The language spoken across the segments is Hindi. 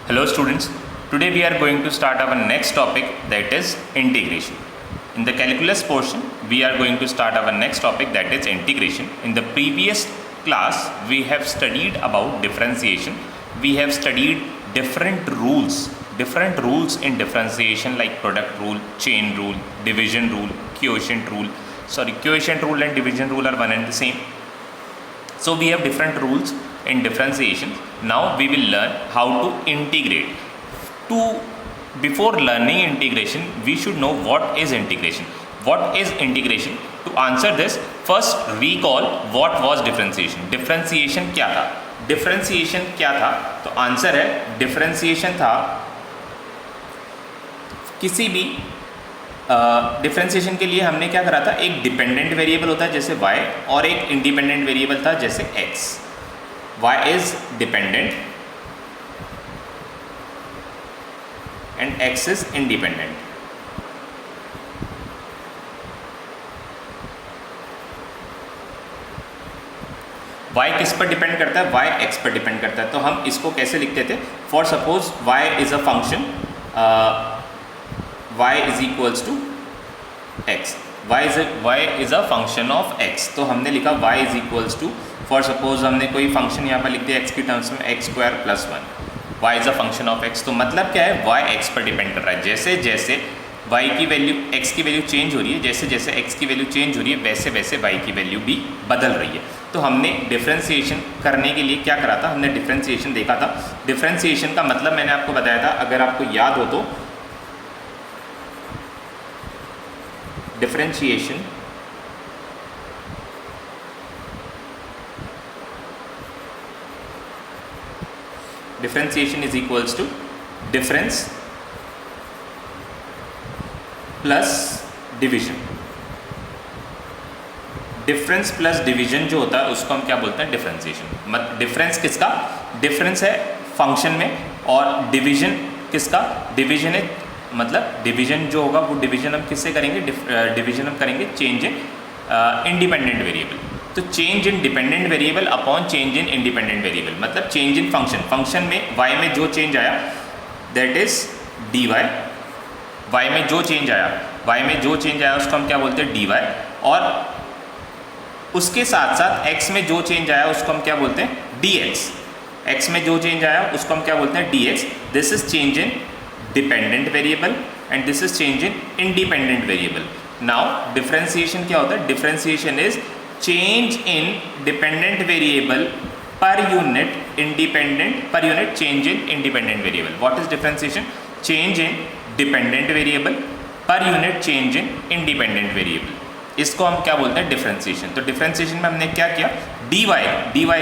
Hello students, today we are going to start our next topic, that is integration. In the calculus portion, we are going to start our next topic, that is integration. In the previous class, we have studied about differentiation. We have studied different rules in differentiation like product rule, chain rule, division rule, quotient rule. Quotient rule and division rule are one and the same. So we have different rules in differentiation. Now we will learn how to integrate. Before learning integration, we should know what is integration. What is integration? To answer this, first recall what was differentiation. Differentiation क्या था? Differentiation क्या था? तो आंसर है differentiation था किसी भी डिफरेंशिएशन के लिए हमने क्या करा था, एक डिपेंडेंट वेरिएबल होता है जैसे y और एक इंडिपेंडेंट वेरिएबल था जैसे x. y is dependent and x is independent. y किस पर डिपेंड करता है? y x पर डिपेंड करता है. तो हम इसको कैसे लिखते थे? For suppose y is a function y is equals to x. y is a function of x. तो हमने लिखा y is equals to, for suppose हमने कोई फंक्शन यहाँ पर लिख दिया x की टर्म्स में x square plus 1. y is a function of x. तो मतलब क्या है? y x पर डिपेंड कर रहा है. जैसे जैसे y की वैल्यू x की वैल्यू चेंज हो रही है, जैसे जैसे x की वैल्यू चेंज हो रही है, वैसे वैसे y की वैल्यू भी बदल रही है. तो हमने डिफ्रेंसिएशन करने के लिए क्या करा था? हमने डिफ्रेंसिएशन देखा था. डिफ्रेंसिएशन का मतलब मैंने आपको बताया था, अगर आपको याद हो तो differentiation is equals to difference plus division. Difference plus division जो होता है उसको हम क्या बोलते हैं? डिफरेंशिएशन. डिफरेंस किसका? डिफरेंस है फंक्शन में, और डिवीजन किसका? डिवीजन है, मतलब डिवीजन जो होगा वो डिवीजन हम किससे करेंगे? डिवीजन हम करेंगे चेंज इन इंडिपेंडेंट वेरिएबल. तो change in dependent variable upon change in independent variable, मतलब चेंज इन फंक्शन में y में जो चेंज आया दैट इज dy. y में जो चेंज आया उसको हम क्या बोलते हैं? dy. और उसके साथ साथ x में जो चेंज आया उसको हम क्या बोलते हैं? dx. x में जो चेंज आया उसको हम क्या बोलते हैं? dx. This is change in dependent variable and this is change in independent variable. Now differentiation क्या होता है? Differentiation is change in dependent variable per unit change in independent variable. What is differentiation? Change in dependent variable per unit change in independent variable. इसको हम क्या बोलते हैं? डिफरेंशिएशन. तो डिफरेंशिएशन में हमने क्या किया? dy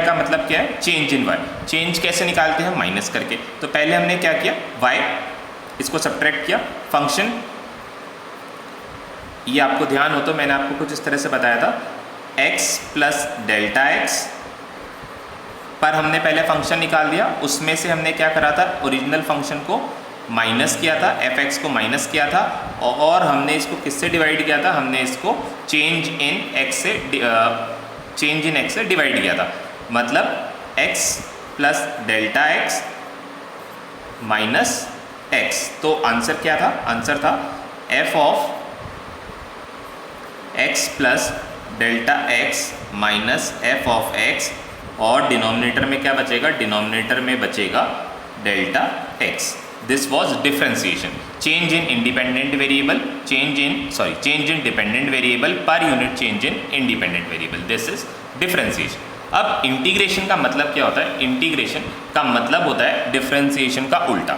का मतलब क्या है? चेंज इन y. चेंज कैसे निकालते हैं? माइनस करके. तो पहले हमने क्या किया? y इसको सब्ट्रैक्ट किया. फंक्शन, ये आपको ध्यान हो तो मैंने आपको कुछ इस तरह से बताया था, x प्लस डेल्टा x पर हमने पहले फंक्शन निकाल दिया. उसमें से हमने क्या करा था? ओरिजिनल फंक्शन को माइनस किया था, fx को माइनस किया था, और हमने इसको किससे डिवाइड किया था? हमने इसको चेंज इन x से डिवाइड किया था. मतलब x plus delta x minus x. तो आंसर क्या था? आंसर था f of x plus delta x minus f of x, और डिनोमिनेटर में क्या बचेगा? डिनोमिनेटर में बचेगा delta x. This was differentiation. Change in independent variable, change in dependent variable पर unit change in independent variable. This is differentiation. अब इंटीग्रेशन का मतलब क्या होता है? इंटीग्रेशन का मतलब होता है डिफरेंशिएशन का उल्टा.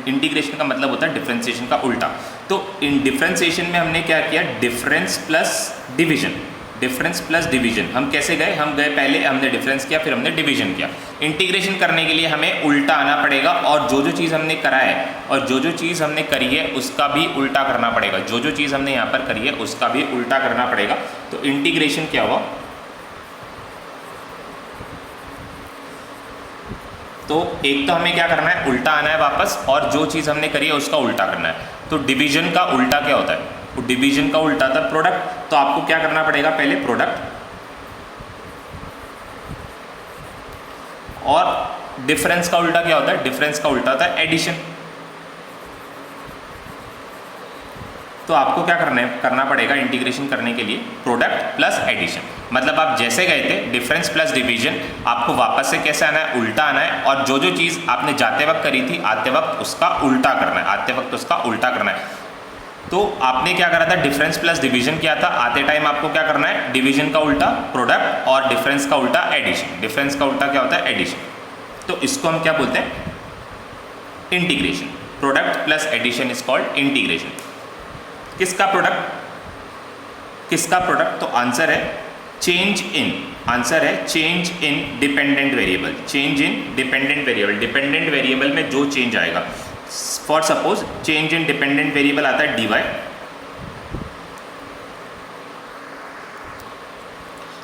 इंटीग्रेशन का मतलब होता है डिफरेंशिएशन का उल्टा. तो इन डिफरेंशिएशन में हमने क्या किया? Difference plus division. हम कैसे गए? हम गए पहले हमने डिफरेंस किया, फिर हमने डिवीजन किया. इंटीग्रेशन करने के लिए हमें उल्टा आना पड़ेगा, और जो चीज़ हमने करा है और जो चीज़ हमने करी है उसका भी उल्टा करना पड़ेगा. जो चीज़ हमने यहाँ पर करी है उसका भी उल्टा करना पड़ेगा. तो इंटीग्रेशन क्या हुआ? तो एक तो हमें क्या करना है? उल्टा आना है वापस, और जो चीज़ हमने करी है उसका उल्टा करना है. तो डिवीजन का उल्टा क्या होता है? डिवीजन का उल्टा था प्रोडक्ट. तो आपको क्या करना पड़ेगा? पहले प्रोडक्ट, और डिफरेंस का उल्टा क्या होता है? डिफरेंस का उल्टा होता है एडिशन। तो आपको क्या करना पड़ेगा इंटीग्रेशन करने के लिए? Product plus addition. मतलब आप जैसे गए थे डिफरेंस प्लस डिवीजन, आपको वापस से कैसे आना है? उल्टा आना है। और जो जो चीज़ आपने जाते वक्त करी थी आते वक्त उसका उल्टा करना है, आते वक्त उसका उल्टा करना है। तो आपने क्या करा था? डिफरेंस प्लस डिवीजन किया था। आते टाइम आपको क्या करना है? डिवीजन का उल्टा प्रोडक्ट और डिफरेंस का उल्टा एडिशन। डिफरेंस का उल्टा क्या होता है? एडिशन। तो इसको हम क्या बोलते हैं? Integration. Product plus addition is called integration. किसका प्रोडक्ट? किसका प्रोडक्ट? तो आंसर है चेंज इन। आंसर है change in dependent variable. Change in dependent variable. Dependent variable में जो चेंज आएगा, for suppose change in dependent variable आता है dy,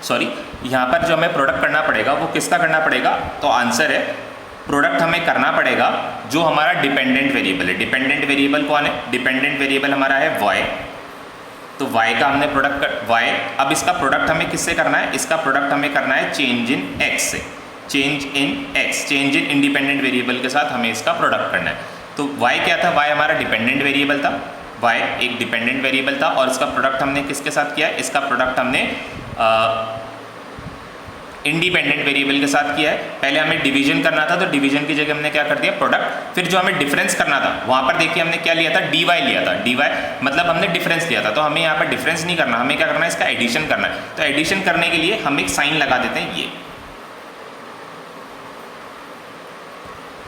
सॉरी यहाँ पर जो हमें प्रोडक्ट करना पड़ेगा वो किसका करना पड़ेगा? तो आंसर है प्रोडक्ट हमें करना पड़ेगा जो हमारा डिपेंडेंट वेरिएबल है। डिपेंडेंट वेरिएबल कौन है? डिपेंडेंट वेरिएबल हमारा है y। तो y का हमने प्रोडक्ट y। अब इसका प्रोडक्ट हमें किससे करना है? इसका प्रोडक्ट हमें करना है चेंज इन x से। Change in x, change in independent variable के साथ हमें इसका प्रोडक्ट करना है। तो y क्या था? y हमारा डिपेंडेंट वेरिएबल था। y एक डिपेंडेंट वेरिएबल था और इसका प्रोडक्ट हमने किसके साथ किया है? इसका प्रोडक्ट हमने इंडिपेंडेंट वेरिएबल के साथ किया है। पहले हमें डिवीजन करना था तो डिवीजन की जगह हमने क्या कर दिया? प्रोडक्ट। फिर जो हमें डिफरेंस करना था वहाँ पर देखिए हमने क्या लिया था? dy लिया था। dy मतलब हमने डिफरेंस लिया था। तो हमें यहाँ पर डिफरेंस नहीं करना, हमें क्या करना है? इसका एडिशन करना है। तो एडिशन करने के लिए हम एक साइन लगा देते हैं ये।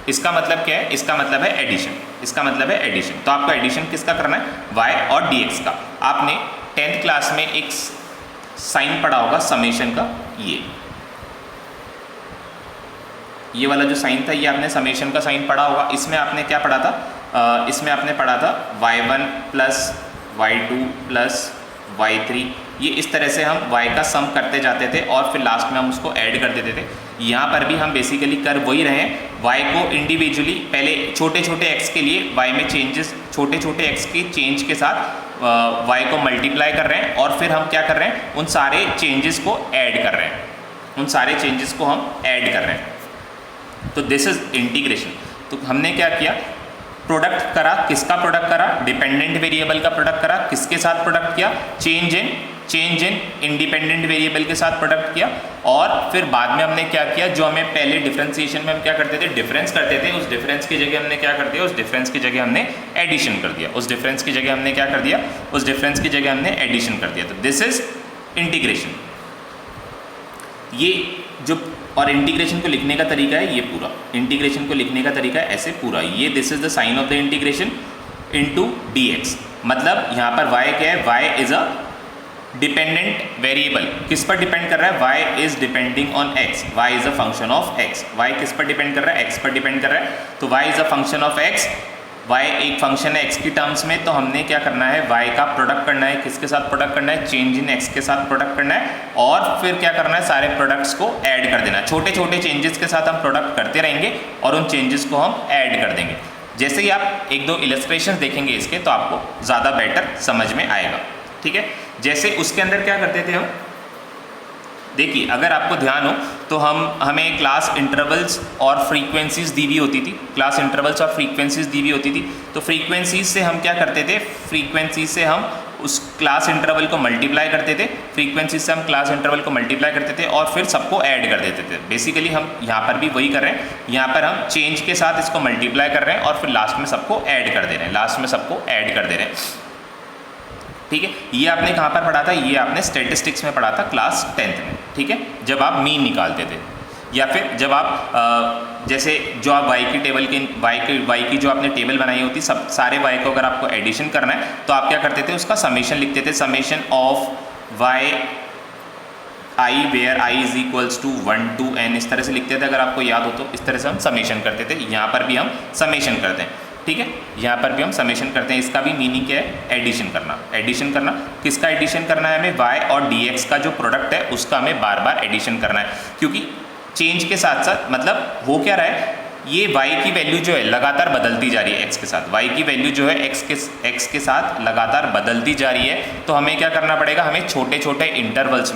इसका मतलब क्या है? इसका मतलब है एडिशन। इसका मतलब है एडिशन। तो आपको एडिशन किसका करना है? y और dx का। आपने 10th क्लास में एक साइन पढ़ा होगा समेशन का, ये वाला जो साइन था ये आपने समेशन का साइन पढ़ा होगा। इसमें आपने क्या पढ़ा था? इसमें आपने पढ़ा था y1 plus y2 plus y3। ये इस तरह से हम y का सम करते जाते थे और फिर लास्ट में हम उसको ऐड कर देते थे। यहाँ पर भी हम बेसिकली कर वही रहे हैं। y को इंडिविजुअली पहले छोटे छोटे x के लिए y में चेंजेस, छोटे छोटे x के चेंज के साथ y को मल्टीप्लाई कर रहे हैं और फिर हम क्या कर रहे हैं? उन सारे चेंजेस को ऐड कर रहे हैं। उन सारे चेंजेस को हम ऐड कर रहे हैं। तो दिस इज इंटीग्रेशन। तो हमने क्या किया? प्रोडक्ट करा। किसका प्रोडक्ट करा? डिपेंडेंट वेरिएबल का प्रोडक्ट करा। किसके साथ प्रोडक्ट किया? चेंज इन इंडिपेंडेंट वेरिएबल के साथ प्रोडक्ट किया। और फिर बाद में हमने क्या किया? जो हमें पहले डिफरेंशिएशन में हम क्या करते थे? डिफरेंस करते थे। उस डिफरेंस की जगह हमने क्या कर दिया? उस डिफरेंस की जगह हमने एडिशन कर दिया। उस डिफरेंस की जगह हमने क्या कर दिया? उस डिफरेंस की जगह हमने एडिशन कर दिया। तो दिस इज इंटीग्रेशन। ये जो और इंटीग्रेशन को लिखने का तरीका है ये पूरा। इंटीग्रेशन को लिखने का तरीका है ऐसे पूरा। ये this is the sign of the integration into dx। मतलब यहाँ पर y क्या है? y is a dependent variable. किस पर डिपेंड कर रहा है? y is depending on x। y is a function of x। y किस पर डिपेंड कर रहा है? x पर डिपेंड कर रहा है। तो y is a function of x। y एक फंक्शन है x की टर्म्स में। तो हमने क्या करना है? y का प्रोडक्ट करना है। किसके साथ प्रोडक्ट करना है? चेंज इन x के साथ प्रोडक्ट करना है। और फिर क्या करना है? सारे प्रोडक्ट्स को ऐड कर देना। छोटे छोटे चेंजेस के साथ हम प्रोडक्ट करते रहेंगे और उन चेंजेस को हम ऐड कर देंगे। जैसे ही आप एक दो इलस्ट्रेशन देखेंगे इसके तो आपको ज़्यादा बेटर समझ में आएगा। ठीक है? जैसे उसके अंदर क्या करते थे हम? देखिए अगर आपको ध्यान हो तो हमें क्लास इंटरवल्स और फ्रीक्वेंसीज दी हुई होती थी। क्लास इंटरवल्स और फ्रीक्वेंसीज दी हुई होती थी। तो फ्रीक्वेंसीज से हम क्या करते थे? फ्रीक्वेंसीज से हम उस क्लास इंटरवल को मल्टीप्लाई करते थे। फ्रीक्वेंसीज से हम क्लास इंटरवल को मल्टीप्लाई करते थे और फिर सबको ऐड कर देते थे। बेसिकली हम यहाँ पर भी वही कर रहे हैं। यहाँ पर हम चेंज के साथ इसको मल्टीप्लाई कर रहे हैं और फिर लास्ट में सबको ऐड कर दे रहे हैं। लास्ट में सबको ऐड कर दे रहे हैं। ठीक है? ये आपने कहाँ पर पढ़ा था? ये आपने स्टैटिस्टिक्स में पढ़ा था क्लास 10th में। ठीक है? जब आप मीन निकालते थे या फिर जब आप जैसे जो आप y की टेबल की y की जो आपने टेबल बनाई होती सब सारे y को अगर आपको एडिशन करना है तो आप क्या करते थे? उसका समेशन लिखते थे। Summation of y i where i is equals to 1 to n इस तरह से लिखते थे। अगर आपको याद हो तो इस तरह से हम समेशन करते थे। यहाँ पर भी हम समेशन करते हैं। ठीक है? यहाँ पर भी हम समेशन करते हैं। इसका भी मीनिंग क्या है? एडिशन करना। एडिशन करना। किसका एडिशन करना है हमें? y और dx का जो प्रोडक्ट है उसका हमें बार बार एडिशन करना है। क्योंकि चेंज के साथ साथ मतलब हो क्या रहा है? ये y की वैल्यू जो है लगातार बदलती जा रही है x के साथ, y की वैल्यू जो है x के साथ लगातार बदलती जा रही है। तो हमें क्या करना पड़ेगा, हमें छोटे छोटे इंटरवल्स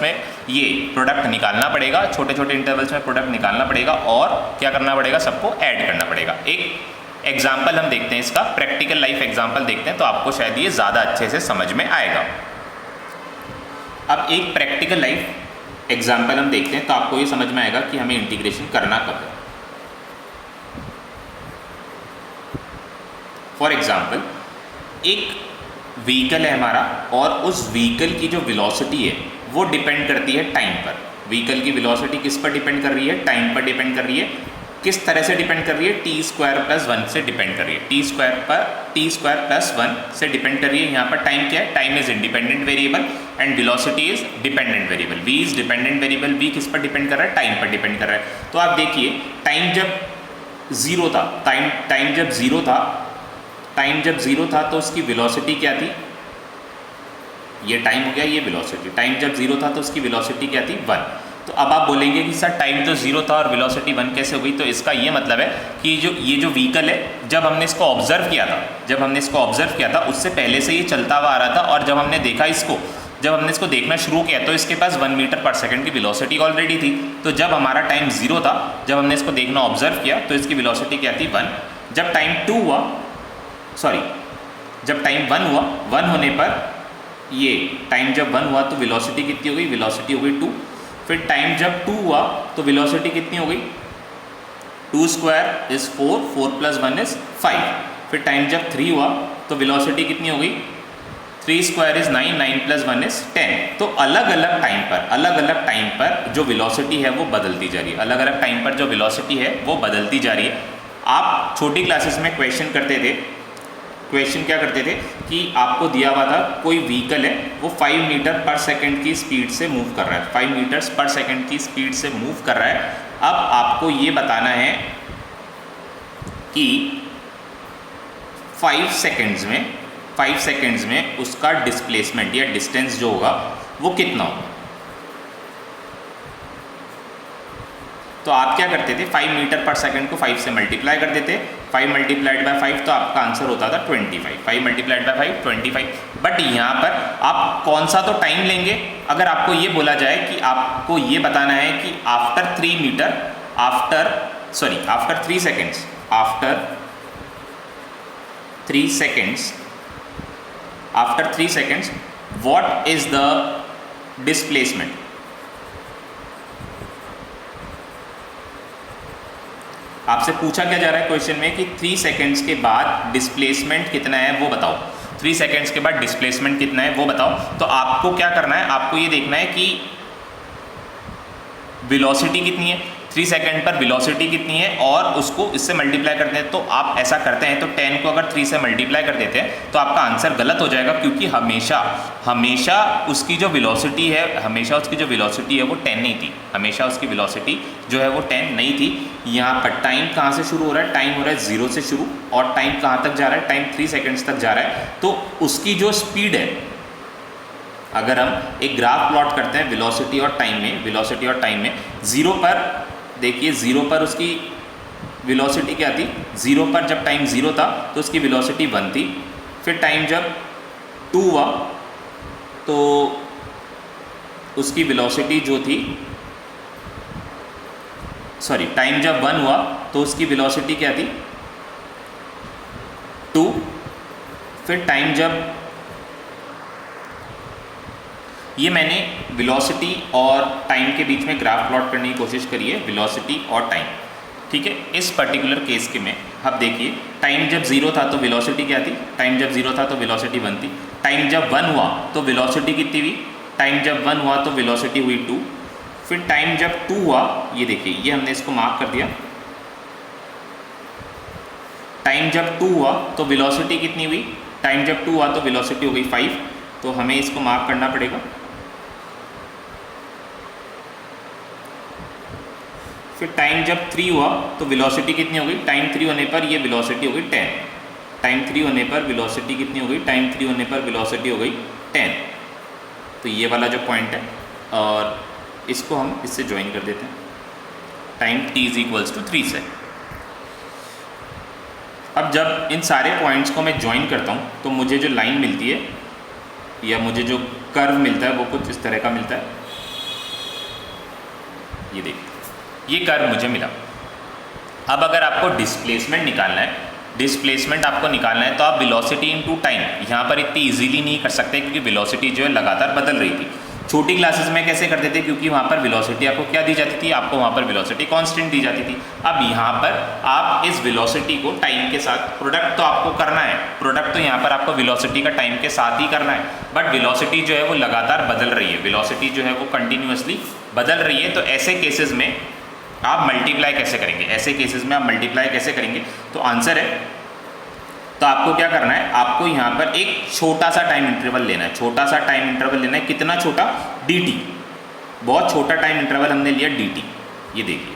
में ये प्रोडक्ट निकालना पड़ेगा, छोटे छोटे इंटरवल्स में प्रोडक्ट निकालना पड़ेगा और क्या करना पड़ेगा, सबको ऐड करना पड़ेगा। एक एग्जाम्पल हम देखते हैं इसका, प्रैक्टिकल लाइफ एग्जाम्पल देखते हैं तो आपको शायद ये ज़्यादा अच्छे से समझ में आएगा। अब एक प्रैक्टिकल लाइफ एग्जाम्पल हम देखते हैं तो आपको ये समझ में आएगा कि हमें इंटीग्रेशन करना कब है। फॉर एग्जाम्पल, एक व्हीकल है हमारा और उस व्हीकल की जो वेलोसिटी है वो डिपेंड करती है टाइम पर। व्हीकल की वेलोसिटी किस पर डिपेंड कर रही है, टाइम पर डिपेंड कर रही है। किस तरह से डिपेंड कर रही है, टी स्क्वायर प्लस 1 से डिपेंड कर रही है, टी स्क्वायर प्लस 1 से डिपेंड कर रही है। यहाँ पर टाइम क्या है, time is independent variable and velocity is dependent variable. V is dependent variable, V किस पर डिपेंड कर रहा है, टाइम पर डिपेंड कर रहा है। तो आप देखिए टाइम जब ज़ीरो था, टाइम जब ज़ीरो था तो उसकी वेलोसिटी क्या थी, ये टाइम हो गया, ये वेलोसिटी। टाइम जब ज़ीरो था तो उसकी वेलोसिटी क्या थी, 1। तो अब आप बोलेंगे कि सर टाइम तो ज़ीरो था और वेलोसिटी 1 कैसे हो गई। तो इसका ये मतलब है कि ये जो व्हीकल है, जब हमने इसको ऑब्जर्व किया था उससे पहले से ये चलता हुआ आ रहा था और जब हमने इसको देखना शुरू किया तो इसके पास 1 मीटर पर सेकंड की वेलोसिटी ऑलरेडी थी। तो जब हमारा टाइम ज़ीरो था, जब हमने इसको देखना ऑब्जर्व किया तो इसकी वेलोसिटी क्या थी, 1। जब टाइम 1 हुआ, 1 होने पर ये टाइम जब 1 हुआ तो वेलोसिटी कितनी हो गई, वेलोसिटी हो गई 2। फिर टाइम जब 2 हुआ तो वेलोसिटी कितनी हो गई, 2 स्क्वायर इज 4, 4 प्लस 1 इज 5। फिर टाइम जब 3 हुआ तो वेलोसिटी कितनी हो गई, 3 स्क्वायर इज 9, 9 प्लस 1 इज 10। तो अलग अलग टाइम पर जो वेलोसिटी है वो बदलती जा रही है, अलग अलग टाइम पर जो वेलोसिटी है वो बदलती जा रही है। आप छोटी क्लासेस में क्वेश्चन क्या करते थे कि आपको दिया हुआ था कोई व्हीकल है वो 5 मीटर पर सेकंड की स्पीड से मूव कर रहा है, 5 मीटर्स पर सेकंड की स्पीड से मूव कर रहा है। अब आपको ये बताना है कि 5 सेकंड्स में उसका डिस्प्लेसमेंट या डिस्टेंस जो होगा वो कितना होगा। तो आप क्या करते थे, 5 मीटर पर सेकंड को 5 से मल्टीप्लाई कर देते, 5 मल्टीप्लाइड बाय 5 तो आपका आंसर होता था 25, 5 मल्टीप्लाइड बाय 5 25। बट यहाँ पर आप कौन सा तो टाइम लेंगे, अगर आपको ये बोला जाए कि आपको ये बताना है कि after 3 seconds what is the displacement। आपसे पूछा क्या जा रहा है क्वेश्चन में कि 3 सेकंड्स के बाद डिस्प्लेसमेंट कितना है वो बताओ, 3 सेकंड्स के बाद डिस्प्लेसमेंट कितना है वो बताओ। तो आपको क्या करना है, आपको ये देखना है कि वेलोसिटी कितनी है, 3 सेकंड पर वेलोसिटी कितनी है और उसको इससे मल्टीप्लाई करते हैं। तो आप ऐसा करते हैं तो 10 को अगर 3 से मल्टीप्लाई कर देते हैं तो आपका आंसर गलत हो जाएगा, क्योंकि हमेशा उसकी जो वेलोसिटी है वो 10 नहीं थी, हमेशा उसकी वेलोसिटी जो है वो 10 नहीं थी। यहाँ पर टाइम कहाँ से शुरू हो रहा है, टाइम हो रहा है 0 से शुरू और टाइम कहाँ तक जा रहा है, टाइम 3 सेकेंड्स तक जा रहा है। तो उसकी जो स्पीड है, अगर हम एक ग्राफ प्लॉट करते हैं वेलोसिटी और टाइम में 0 पर देखिए, 0 पर उसकी वेलोसिटी क्या थी, 0 पर जब टाइम 0 था तो उसकी वेलोसिटी 1 थी। फिर टाइम जब 2 हुआ तो उसकी वेलोसिटी जो थी, टाइम जब 1 हुआ तो उसकी वेलोसिटी क्या थी, 2। फिर टाइम जब, ये मैंने वेलोसिटी और टाइम के बीच में ग्राफ प्लॉट करने की कोशिश करी है, वेलोसिटी और टाइम, ठीक है। इस पर्टिकुलर केस के में अब देखिए, टाइम जब 0 था तो वेलोसिटी क्या थी, टाइम जब 0 था तो वेलोसिटी 1 थी। टाइम जब 1 हुआ तो वेलोसिटी कितनी हुई, टाइम जब 1 हुआ तो वेलोसिटी हुई 2। फिर टाइम जब 2 हुआ, ये देखिए, ये हमने इसको मार्क कर दिया, टाइम जब 2 हुआ तो वेलोसिटी कितनी हुई, टाइम जब 2 हुआ तो वेलोसिटी हो गई 5। तो हमें इसको मार्क करना पड़ेगा। फिर टाइम जब 3 हुआ तो वेलोसिटी कितनी हो गई, टाइम 3 होने पर ये वेलोसिटी हो गई 10। टाइम 3 होने पर वेलोसिटी कितनी हो गई, टाइम 3 होने पर वेलोसिटी हो गई 10। तो ये वाला जो पॉइंट है और इसको हम इससे ज्वाइन कर देते हैं। Time t is equals to 3 से। अब जब इन सारे पॉइंट्स को मैं ज्वाइन करता हूँ तो मुझे जो लाइन मिलती है या मुझे जो कर्व मिलता है वो कुछ इस तरह का मिलता है। ये देखिए, ये कर्व मुझे मिला। अब अगर आपको डिस्प्लेसमेंट निकालना है, डिस्प्लेसमेंट आपको निकालना है तो आप वेलोसिटी इनटू टाइम यहाँ पर इतनी इजीली नहीं कर सकते, क्योंकि वेलोसिटी जो है लगातार बदल रही थी। छोटी क्लासेस में कैसे करते थे, क्योंकि वहाँ पर वेलोसिटी आपको क्या दी जाती थी, आपको वहाँ पर वेलोसिटी कांस्टेंट दी जाती थी। अब यहाँ पर आप इस वेलोसिटी को टाइम के साथ, प्रोडक्ट तो आपको करना है, प्रोडक्ट तो यहाँ पर आपको वेलोसिटी का टाइम के साथ ही करना है, बट वेलोसिटी जो है वो लगातार बदल रही है, वेलोसिटी जो है वो कंटिन्यूसली बदल रही है। तो ऐसे केसेस में आप मल्टीप्लाई कैसे करेंगे, ऐसे केसेस में आप मल्टीप्लाई कैसे करेंगे? तो आंसर है, तो आपको क्या करना है, आपको यहाँ पर एक छोटा सा टाइम इंटरवल लेना है, छोटा सा टाइम इंटरवल लेना है। कितना छोटा? dt, बहुत छोटा टाइम इंटरवल हमने लिया dt। ये देखिए,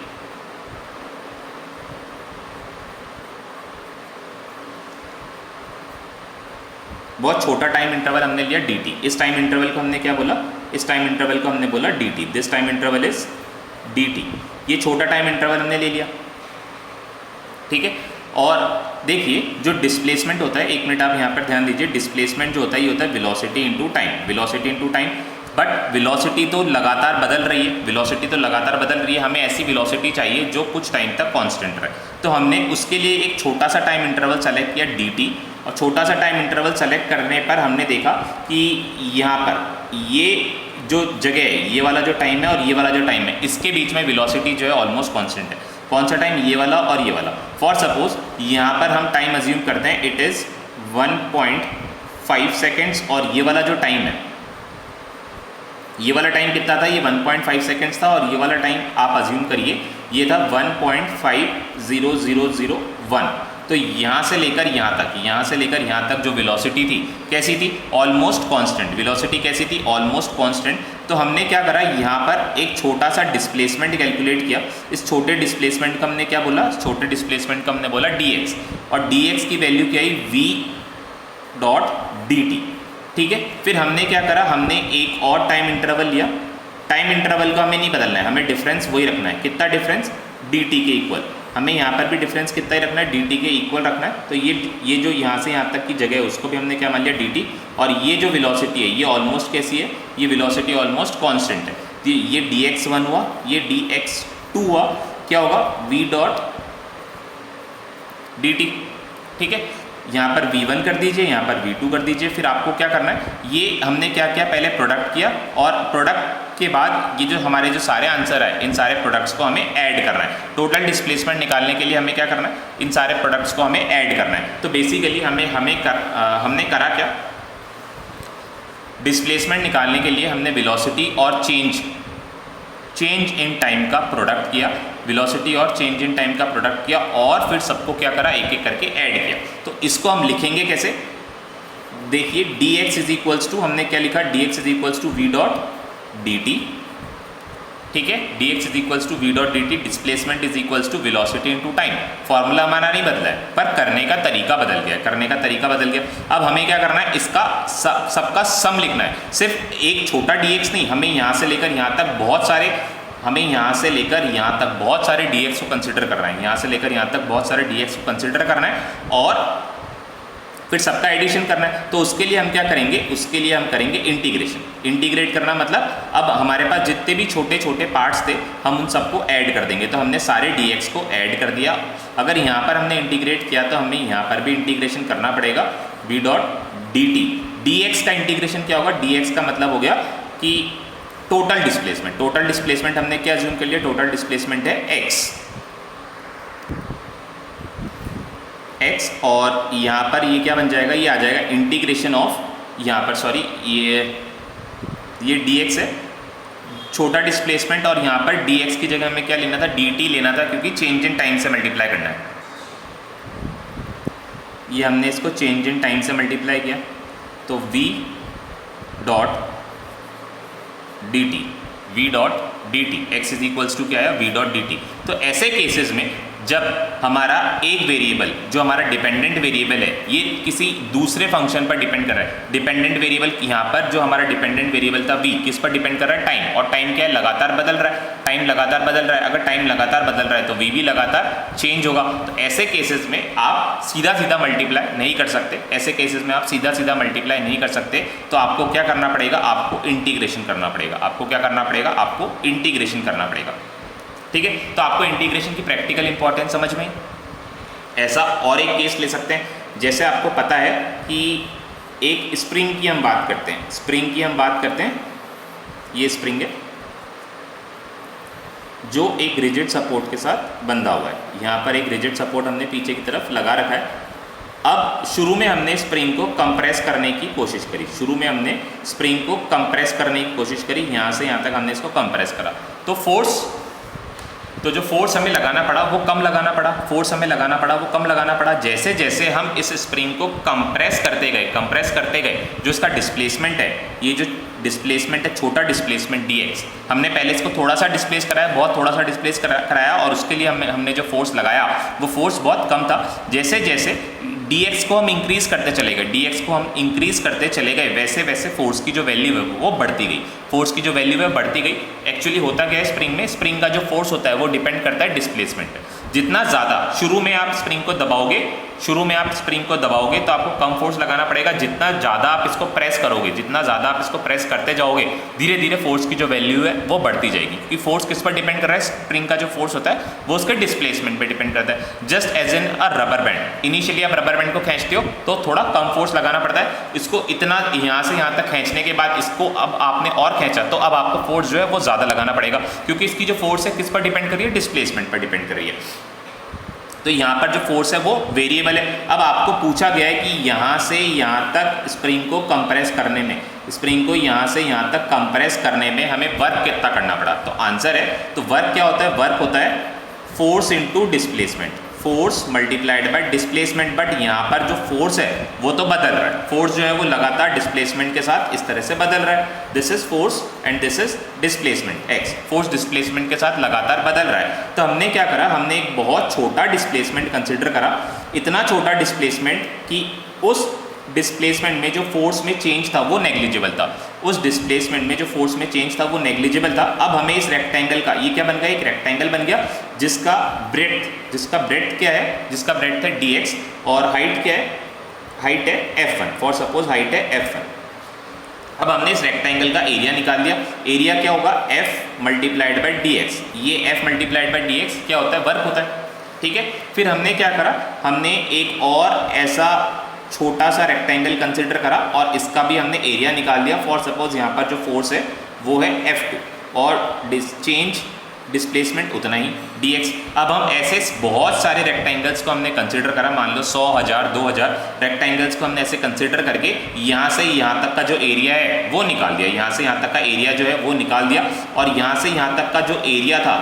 बहुत छोटा टाइम इंटरवल हमने लिया dt। इस टाइम इंटरवल को हमने क्या बोला, इस टाइम इंटरवल को हमने बोला dt। This time interval is dt। ये छोटा टाइम इंटरवल हमने ले लिया, ठीक है। और देखिए जो डिस्प्लेसमेंट होता है, एक मिनट आप यहाँ पर ध्यान दीजिए, डिस्प्लेसमेंट जो होता है ये होता है velocity into time, velocity into time. But velocity तो लगातार बदल रही है, वेलोसिटी तो लगातार बदल रही है, हमें ऐसी वेलोसिटी चाहिए जो कुछ टाइम तक कांस्टेंट रहे। तो हमने उसके लिए एक छोटा सा टाइम इंटरवल सेलेक्ट किया dt, और छोटा सा टाइम इंटरवल सेलेक्ट करने पर हमने देखा कि यहाँ पर ये जो जगह है, ये वाला जो टाइम है और ये वाला जो टाइम है, इसके बीच में वेलोसिटी जो है ऑलमोस्ट कांस्टेंट है। कौन सा टाइम? ये वाला और ये वाला। फॉर सपोज यहाँ पर हम टाइम अज्यूम करते हैं इट इज़ 1.5 सेकेंड्स, और ये वाला जो टाइम है, ये वाला टाइम कितना था? ये 1.5 सेकेंड्स था, और ये वाला टाइम आप अज्यूम करिए ये था 1.50001। तो यहाँ से लेकर यहाँ तक, यहाँ से लेकर यहाँ तक जो वेलोसिटी थी कैसी थी? Almost constant. वेलोसिटी कैसी थी? Almost constant. तो हमने क्या करा, यहाँ पर एक छोटा सा डिस्प्लेसमेंट कैलकुलेट किया। इस छोटे डिस्प्लेसमेंट का हमने क्या बोला, छोटे डिस्प्लेसमेंट का हमने बोला dx, और dx की वैल्यू क्या आई? v.dt, ठीक है। फिर हमने क्या करा, हमने एक और टाइम इंटरवल लिया। टाइम इंटरवल को हमें नहीं बदलना है, हमें डिफरेंस वही रखना है। कितना डिफरेंस? dt के इक्वल। हमें यहाँ पर भी डिफरेंस कितना ही रखना है, dt के इक्वल रखना है। तो ये जो यहाँ से यहाँ तक की जगह है उसको भी हमने क्या मान लिया, dt। और ये जो वेलोसिटी है ये ऑलमोस्ट कैसी है, ये वेलोसिटी ऑलमोस्ट कांस्टेंट है। तो ये dx1 हुआ, ये dx2 हुआ, क्या होगा? v.dt, ठीक है। यहाँ पर v1 कर दीजिए, यहाँ पर v2 कर दीजिए। फिर आपको क्या करना है, ये हमने क्या किया, पहले प्रोडक्ट किया, और प्रोडक्ट के बाद ये जो हमारे जो सारे आंसर है, इन सारे प्रोडक्ट्स को हमें ऐड करना है। टोटल डिस्प्लेसमेंट निकालने के लिए हमें क्या करना है, इन सारे प्रोडक्ट्स को हमें ऐड करना है। तो बेसिकली हमने करा क्या, डिस्प्लेसमेंट निकालने के लिए हमने वेलोसिटी और चेंज इन टाइम का प्रोडक्ट किया, वेलोसिटी और चेंज इन टाइम का प्रोडक्ट किया, और फिर सबको क्या करा, एक एक करके ऐड किया। तो इसको हम लिखेंगे कैसे, देखिए dx इज इक्वल्स टू, हमने क्या लिखा, dx is equals to v.dt, ठीक है। dx is equals to v.dt, displacement is equals to velocity into time. Formula हमारा नहीं बदला है, पर करने का तरीका बदल गया, करने का तरीका बदल गया। अब हमें क्या करना है, इसका सबका सम लिखना है। सिर्फ एक छोटा dx नहीं, हमें यहाँ से लेकर यहाँ तक बहुत सारे, हमें यहाँ से लेकर यहाँ तक बहुत सारे dx को कंसिडर करना है, यहाँ से लेकर यहाँ तक बहुत सारे dx को कंसिडर करना है, और फिर सबका एडिशन करना है। तो उसके लिए हम क्या करेंगे, उसके लिए हम करेंगे इंटीग्रेशन। इंटीग्रेट करना मतलब अब हमारे पास जितने भी छोटे छोटे पार्ट्स थे हम उन सबको ऐड कर देंगे। तो हमने सारे dx को ऐड कर दिया। अगर यहाँ पर हमने इंटीग्रेट किया तो हमें यहाँ पर भी इंटीग्रेशन करना पड़ेगा, v.dt। dx का इंटीग्रेशन क्या होगा, dx का मतलब हो गया कि टोटल डिस्प्लेसमेंट। टोटल डिस्प्लेसमेंट हमने क्या अज्यूम कर लिया, टोटल डिस्प्लेसमेंट है x, और यहाँ पर ये क्या बन जाएगा, ये आ जाएगा इंटीग्रेशन ऑफ, यहाँ पर सॉरी ये dx है, छोटा डिस्प्लेसमेंट, और यहाँ पर dx की जगह हमें क्या लेना था, dt लेना था, क्योंकि चेंज इन टाइम से मल्टीप्लाई करना है। ये हमने इसको चेंज इन टाइम से मल्टीप्लाई किया, तो v.dt, x is equals to क्या है, v.dt। तो ऐसे केसेस में जब हमारा एक वेरिएबल जो हमारा डिपेंडेंट वेरिएबल है ये किसी दूसरे फंक्शन पर डिपेंड कर रहा है। डिपेंडेंट वेरिएबल यहाँ पर जो हमारा डिपेंडेंट वेरिएबल था v किस पर डिपेंड कर रहा है, टाइम। और टाइम क्या है, लगातार बदल रहा है। टाइम लगातार बदल रहा है, अगर टाइम लगातार बदल रहा है तो v भी लगातार चेंज होगा। तो ऐसे केसेस में आप सीधा सीधा मल्टीप्लाई नहीं कर सकते। ऐसे केसेस में आप सीधा सीधा मल्टीप्लाई नहीं कर सकते, तो आपको क्या करना पड़ेगा, आपको इंटीग्रेशन करना पड़ेगा। आपको क्या करना पड़ेगा, आपको इंटीग्रेशन करना पड़ेगा। ठीक है, तो आपको इंटीग्रेशन की प्रैक्टिकल इंपॉर्टेंस समझ में। ऐसा और एक केस ले सकते हैं, जैसे आपको पता है कि एक स्प्रिंग की हम बात करते हैं। स्प्रिंग की हम बात करते हैं, ये स्प्रिंग है जो एक रिजिड सपोर्ट के साथ बंधा हुआ है। यहाँ पर एक रिजिड सपोर्ट हमने पीछे की तरफ लगा रखा है। अब शुरू में हमने स्प्रिंग को कंप्रेस करने की कोशिश करी। शुरू में हमने स्प्रिंग को कंप्रेस करने की कोशिश करी, यहाँ से यहाँ तक हमने इसको कंप्रेस करा। तो जो फोर्स हमें लगाना पड़ा वो कम लगाना पड़ा, फोर्स हमें लगाना पड़ा वो कम लगाना पड़ा। जैसे जैसे हम इस स्प्रिंग को कंप्रेस करते गए, जो इसका डिस्प्लेसमेंट है, ये जो डिस्प्लेसमेंट है, छोटा डिस्प्लेसमेंट dx, हमने पहले इसको थोड़ा सा डिस्प्लेस कराया, बहुत थोड़ा सा डिस्प्लेस कराया, और उसके लिए हमने जो फोर्स लगाया वो फोर्स बहुत कम था। जैसे जैसे dx को हम इंक्रीज करते चले गए, वैसे वैसे फोर्स की जो वैल्यू है वो बढ़ती गई। फोर्स की जो वैल्यू है बढ़ती गई। एक्चुअली होता क्या है स्प्रिंग में, स्प्रिंग का जो फोर्स होता है वो डिपेंड करता है डिस्प्लेसमेंट पे। जितना ज़्यादा शुरू में आप स्प्रिंग को दबाओगे तो आपको कम फोर्स लगाना पड़ेगा। जितना ज़्यादा आप इसको प्रेस करोगे, जितना ज़्यादा आप इसको प्रेस करते जाओगे, धीरे धीरे फोर्स की जो वैल्यू है वो बढ़ती जाएगी। क्योंकि फोर्स किस पर डिपेंड कर रहा है, स्प्रिंग का जो फोर्स होता है वो उसके डिस्प्लेसमेंट पे डिपेंड करता है। Just as an a rubber band, initially आप रबर बैंड को खींचते हो तो थोड़ा कम फोर्स लगाना पड़ता है। इसको इतना यहाँ से यहाँ तक खींचने के बाद इसको अब आपने और खींचा तो अब आपको फोर्स जो है वो ज़्यादा लगाना पड़ेगा, क्योंकि इसकी जो फोर्स है किस पर डिपेंड कर रही है, डिस्प्लेसमेंट पर डिपेंड कर रही है। तो यहाँ पर जो फोर्स है वो वेरिएबल है। अब आपको पूछा गया है कि यहाँ से यहाँ तक स्प्रिंग को कंप्रेस करने में, स्प्रिंग को यहाँ से यहाँ तक कंप्रेस करने में हमें वर्क कितना करना पड़ा। तो आंसर है, तो वर्क क्या होता है, वर्क होता है force into displacement, force multiplied by displacement. But यहाँ पर जो फोर्स है वो तो बदल रहा है, फोर्स जो है वो लगातार डिस्प्लेसमेंट के साथ इस तरह से बदल रहा है। This is force and this is displacement x, force displacement के साथ लगातार बदल रहा है। तो हमने क्या करा, हमने एक बहुत छोटा डिस्प्लेसमेंट कंसिडर करा, इतना छोटा डिस्प्लेसमेंट कि उस डिस्प्लेसमेंट में जो फोर्स में चेंज था वो नेग्लिजिबल था, उस डिस्प्लेसमेंट में जो फोर्स में चेंज था वो नेग्लिजिबल था। अब हमें इस रेक्टेंगल का, ये क्या बन गया, एक रेक्टेंगल बन गया जिसका ब्रेड्थ क्या है, जिसका ब्रेड्थ है dx और हाइट क्या है, हाइट है f1, फॉर सपोज हाइट है f1। अब हमने इस रेक्टेंगल का एरिया निकाल दिया। एरिया क्या होगा, f मल्टीप्लाइड बाई dx। ये f मल्टीप्लाइड बाई dx क्या होता है, वर्क होता है। ठीक है, फिर हमने क्या करा, हमने एक और ऐसा छोटा सा रेक्टेंगल कंसिडर करा और इसका भी हमने एरिया निकाल दिया। फॉर सपोज यहाँ पर जो फोर्स है वो है F2 और चेंज डिस्प्लेसमेंट उतना ही dx। अब हम ऐसे बहुत सारे रेक्टेंगल्स को हमने कंसिडर करा, मान लो 100, 1000, 2000 रेक्टेंगल्स को हमने ऐसे कंसिडर करके यहाँ से यहाँ तक का जो एरिया है वो निकाल दिया। यहाँ से यहाँ तक का एरिया जो है वो निकाल दिया और यहाँ से यहाँ तक का जो एरिया था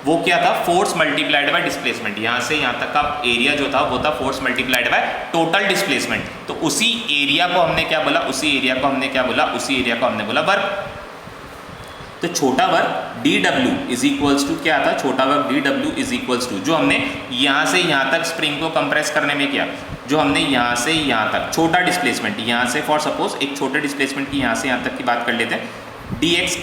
वो क्या था, फोर्स मल्टीप्लाइड बाय डिस्प्लेसमेंट। यहाँ से यहाँ तक का एरिया जो था वो था force multiplied by total displacement. तो उसी एरिया को हमने क्या बोला, उसी एरिया को हमने बोला वर्क। तो छोटा work dw is equals to क्या था, छोटा work dw is equals to जो हमने यहाँ से यहाँ तक स्प्रिंग को कंप्रेस करने में किया, जो हमने यहाँ से यहाँ तक छोटा डिस्प्लेसमेंट, यहाँ से फॉर सपोज एक छोटे डिस्प्लेसमेंट की यहाँ से यहाँ तक की बात कर लेते हैं, dx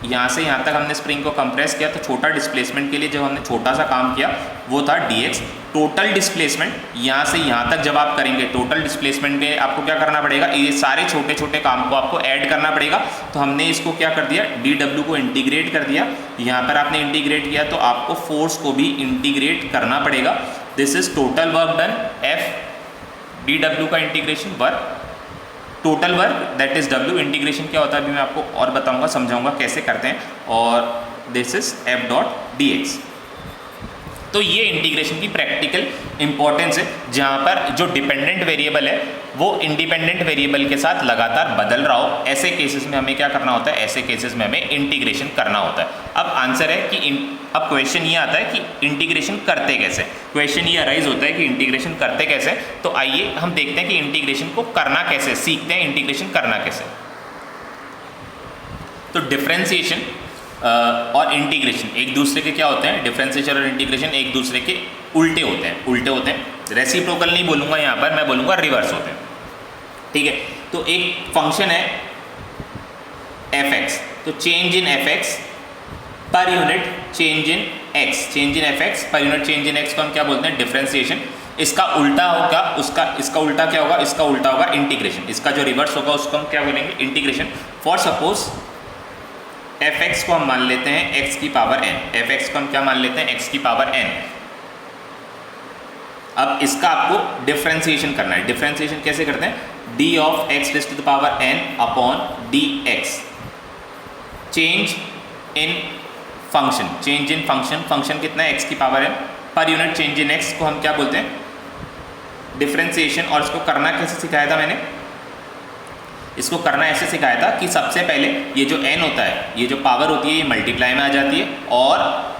यहाँ से यहाँ तक हमने स्प्रिंग को कंप्रेस किया। तो छोटा डिस्प्लेसमेंट के लिए जब हमने छोटा सा काम किया वो था dx। टोटल डिस्प्लेसमेंट यहाँ से यहाँ तक जब आप करेंगे, टोटल डिस्प्लेसमेंट में आपको क्या करना पड़ेगा, ये सारे छोटे छोटे काम को आपको ऐड करना पड़ेगा। तो हमने इसको क्या कर दिया, dw को इंटीग्रेट कर दिया। यहाँ पर आपने इंटीग्रेट किया तो आपको फोर्स को भी इंटीग्रेट करना पड़ेगा। This is total work done, f dw का integration work, total work that is w, integration क्या होता है अभी मैं आपको और बताऊंगा, समझाऊंगा कैसे करते हैं। और this is f dot dx। तो ये इंटीग्रेशन की प्रैक्टिकल इंपॉर्टेंस है, जहाँ पर जो डिपेंडेंट वेरिएबल है वो इंडिपेंडेंट वेरिएबल के साथ लगातार बदल रहा हो। ऐसे केसेस में हमें क्या करना होता है, ऐसे केसेस में हमें इंटीग्रेशन करना होता है। अब आंसर है कि अब क्वेश्चन ये आता है कि इंटीग्रेशन करते कैसे, क्वेश्चन ये अराइज होता है कि इंटीग्रेशन करते कैसे। तो आइए हम देखते हैं कि इंटीग्रेशन को करना कैसे, सीखते हैं इंटीग्रेशन करना कैसे। तो डिफरेंशिएशन और इंटीग्रेशन एक दूसरे के क्या होते हैं, डिफरेंशिएशन और इंटीग्रेशन एक दूसरे के उल्टे होते हैं, उल्टे होते हैं। रेसिप्रोकल नहीं बोलूँगा यहाँ पर, मैं बोलूँगा रिवर्स होते हैं, ठीक है। तो एक फंक्शन है एफ एक्स, तो चेंज इन एफ एक्स पर unit change in x, change in F x पर यूनिट चेंज इन एक्स को हम क्या बोलते हैं? डिफरेंशिएशन। इसका उल्टा होगा, इसका उल्टा क्या होगा? इसका उल्टा होगा इंटीग्रेशन। इसका जो रिवर्स होगा उसको हम क्या बोलेंगे? Integration. For suppose F x को हम मान लेते हैं एक्स की पावर एन, एफ एक्स को हम क्या मान लेते हैं? एक्स की पावर एन। अब इसका आपको डिफरेंशिएशन करना है। डिफरेंशिएशन कैसे करते हैं? D of X raise to the power N upon D X, change in function, change in function, function कितना है? एक्स की पावर एन पर यूनिट चेंज इन एक्स को हम क्या बोलते हैं? डिफरेंशिएशन। और इसको करना कैसे सिखाया था मैंने? इसको करना ऐसे सिखाया था कि सबसे पहले ये जो n होता है, ये जो पावर होती है ये मल्टीप्लाई में आ जाती है, और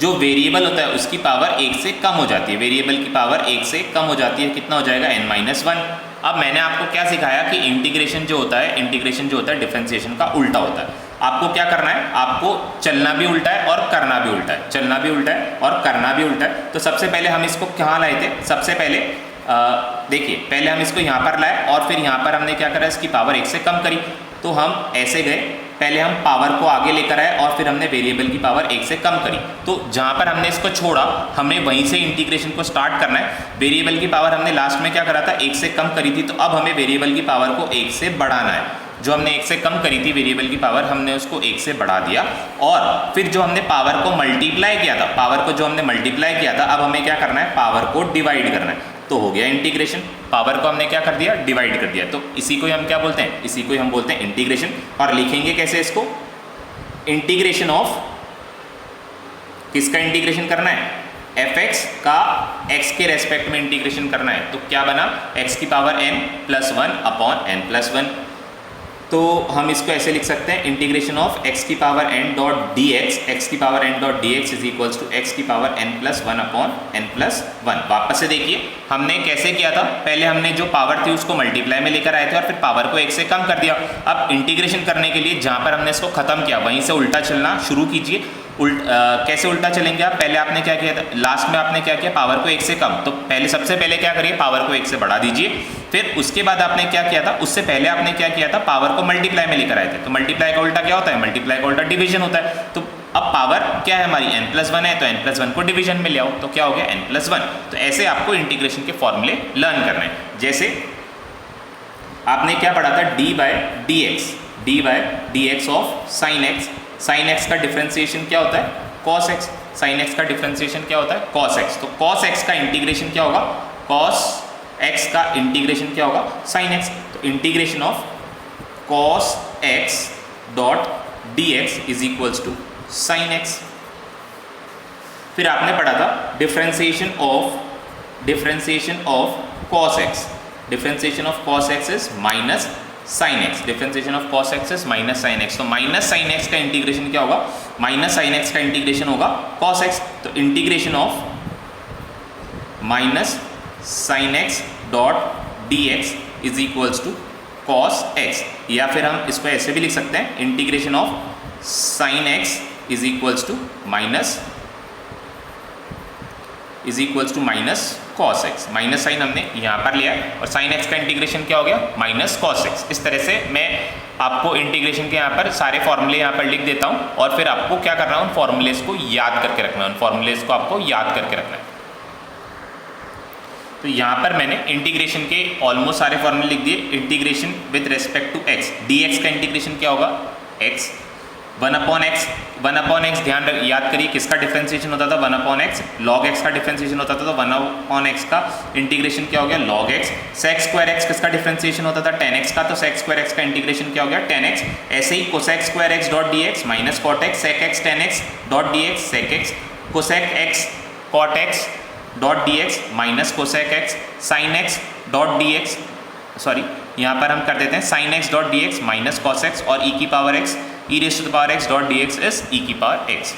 जो वेरिएबल होता है उसकी पावर 1 से कम हो जाती है, वेरिएबल की पावर 1 से कम हो जाती है। कितना हो जाएगा? n-1। अब मैंने आपको क्या सिखाया कि इंटीग्रेशन जो होता है, इंटीग्रेशन जो होता है डिफरेंशिएशन का उल्टा होता है। आपको क्या करना है? आपको चलना भी उल्टा है और करना भी उल्टा है, चलना भी उल्टा है और करना भी उल्टा है। तो सबसे पहले हम इसको कहाँ लाए थे? सबसे पहले देखिए, पहले हम इसको यहाँ पर लाए और फिर यहाँ पर हमने क्या करा? इसकी पावर 1 से कम करी। तो हम ऐसे गए, पहले हम पावर को आगे लेकर आए और फिर हमने वेरिएबल की पावर 1 से कम करी। तो जहाँ पर हमने इसको छोड़ा, हमें वहीं से इंटीग्रेशन को स्टार्ट करना है। वेरिएबल की पावर हमने लास्ट में क्या करा था? 1 से कम करी थी, तो अब हमें वेरिएबल की पावर को 1 से बढ़ाना है। जो हमने 1 से कम करी थी वेरिएबल की पावर, हमने उसको 1 से बढ़ा दिया। और फिर जो हमने पावर को मल्टीप्लाई किया था, पावर को जो हमने मल्टीप्लाई किया था, अब हमें क्या करना है? पावर को डिवाइड करना है। तो हो गया इंटीग्रेशन। पावर को हमने क्या कर दिया? डिवाइड कर दिया। तो इसी को हम क्या बोलते हैं? इसी को हम बोलते हैं इंटीग्रेशन। और लिखेंगे कैसे इसको? इंटीग्रेशन ऑफ किसका इंटीग्रेशन करना है? एफ एक्स का एक्स के रेस्पेक्ट में इंटीग्रेशन करना है। तो क्या बना? एक्स की पावर n+1 अपॉन n+1। तो हम इसको ऐसे लिख सकते हैं, इंटीग्रेशन ऑफ एक्स की power n dot D x, x की power n dot D x is equals to x की पावर n+1 अपॉन n+1। वापस से देखिए हमने कैसे किया था? पहले हमने जो पावर थी उसको मल्टीप्लाई में लेकर आए थे और फिर पावर को 1 से कम कर दिया। अब इंटीग्रेशन करने के लिए जहाँ पर हमने इसको खत्म किया वहीं से उल्टा चलना शुरू कीजिए। कैसे उल्टा चलेंगे आप? पहले आपने क्या किया था? लास्ट में आपने क्या किया? पावर को 1 से कम। तो पहले सबसे पहले क्या करिए? पावर को 1 से बढ़ा दीजिए। फिर उसके बाद आपने क्या किया था? उससे पहले आपने क्या किया था? पावर को मल्टीप्लाई में लेकर आए थे। तो मल्टीप्लाई का उल्टा क्या होता है? मल्टीप्लाई का उल्टा डिवीजन होता है। तो अब पावर क्या है हमारी? n+1 है, तो n+1 को डिवीजन में ले आओ, तो क्या हो गया? n+1। तो ऐसे आपको इंटीग्रेशन के फॉर्मूले लर्न करने हैं। जैसे आपने क्या पढ़ा था? D by d x of sine x. Sine x का डिफरेंशिएशन क्या होता है? Cos x. साइन एक्स का डिफरेंशिएशन क्या होता है? Cos x. तो कॉस एक्स का इंटीग्रेशन क्या होगा? कॉस एक्स का इंटीग्रेशन क्या होगा? Sine x. तो integration of cos x dot D x is equals to sine x. फिर आपने पढ़ा था differentiation of cos x. Differentiation of cos x is minus sine X. Differentiation of cos x is minus sine x. तो माइनस साइन एक्स का इंटीग्रेशन क्या होगा? माइनस साइन एक्स का इंटीग्रेशन होगा कॉस एक्स। तो integration of minus sine X dot D x is equals to cos X. या फिर हम इसको ऐसे भी लिख सकते हैं, integration of sine X is equals to minus cos X. Minus sine हमने यहाँ पर लिया और साइन एक्स का इंटीग्रेशन क्या हो गया? Minus cos x. इस तरह से मैं आपको इंटीग्रेशन के यहाँ पर सारे फॉर्मूले यहाँ पर लिख देता हूँ और फिर आपको क्या करना है? उन फॉर्मूलेस को याद करके रखना है, उन फॉर्मूलेस को आपको याद करके रखना है। तो यहाँ पर मैंने इंटीग्रेशन के ऑलमोस्ट सारे फॉर्मूले लिख दिए। Integration with respect to X, D X का इंटीग्रेशन क्या होगा? एक्स। 1/x याद करिए किसका डिफरेंशिएशन होता था? 1/x। log x का डिफरेंशिएशन होता था, तो 1/x का इंटीग्रेशन क्या हो गया? log x। sec square x किसका डिफरेंशिएशन होता था? 10x का, तो sec square x का इंटीग्रेशन क्या हो गया? 10x। ऐसे ही cosec square x dot dx minus cot x sec x 10x dot dx sec x, cosec x cot x dot dx minus cosec x sin x dot dx, sorry यहाँ पर हम कर देते हैं sin x dot dx minus cos x और e की power x e rays to the power x dot dx is e की पावर x।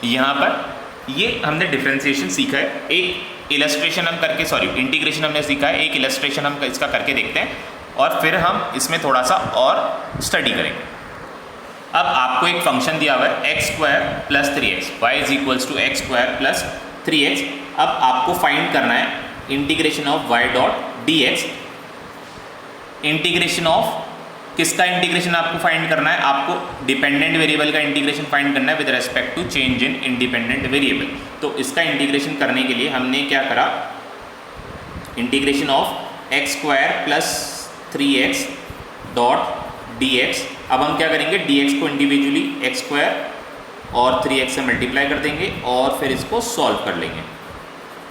यहाँ पर ये हमने डिफरेंशिएशन सीखा है। एक इलस्ट्रेशन हम करके, सॉरी इंटीग्रेशन हमने सीखा है, एक इलस्ट्रेशन हम इसका करके देखते हैं और फिर हम इसमें थोड़ा सा और स्टडी करेंगे। अब आपको एक फंक्शन दिया हुआ है x² + 3x, y is equals to x² + 3x। अब आपको फाइंड करना है integration of y dot D x. Integration of किसका इंटीग्रेशन आपको फाइंड करना है? आपको डिपेंडेंट वेरिएबल का इंटीग्रेशन फाइंड करना है with respect to change in independent variable. तो इसका इंटीग्रेशन करने के लिए हमने क्या करा, integration of x square plus 3x dot D x. अब हम क्या करेंगे, डी एक्स को इंडिविजुअली एक्स स्क्वायर और 3x से मल्टीप्लाई कर देंगे और फिर इसको सॉल्व कर लेंगे।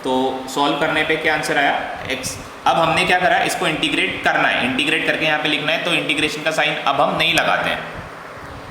तो सॉल्व करने पे क्या आंसर आया, x। अब हमने क्या करा, इसको इंटीग्रेट करना है, इंटीग्रेट करके यहाँ पे लिखना है। तो इंटीग्रेशन का साइन अब हम नहीं लगाते हैं,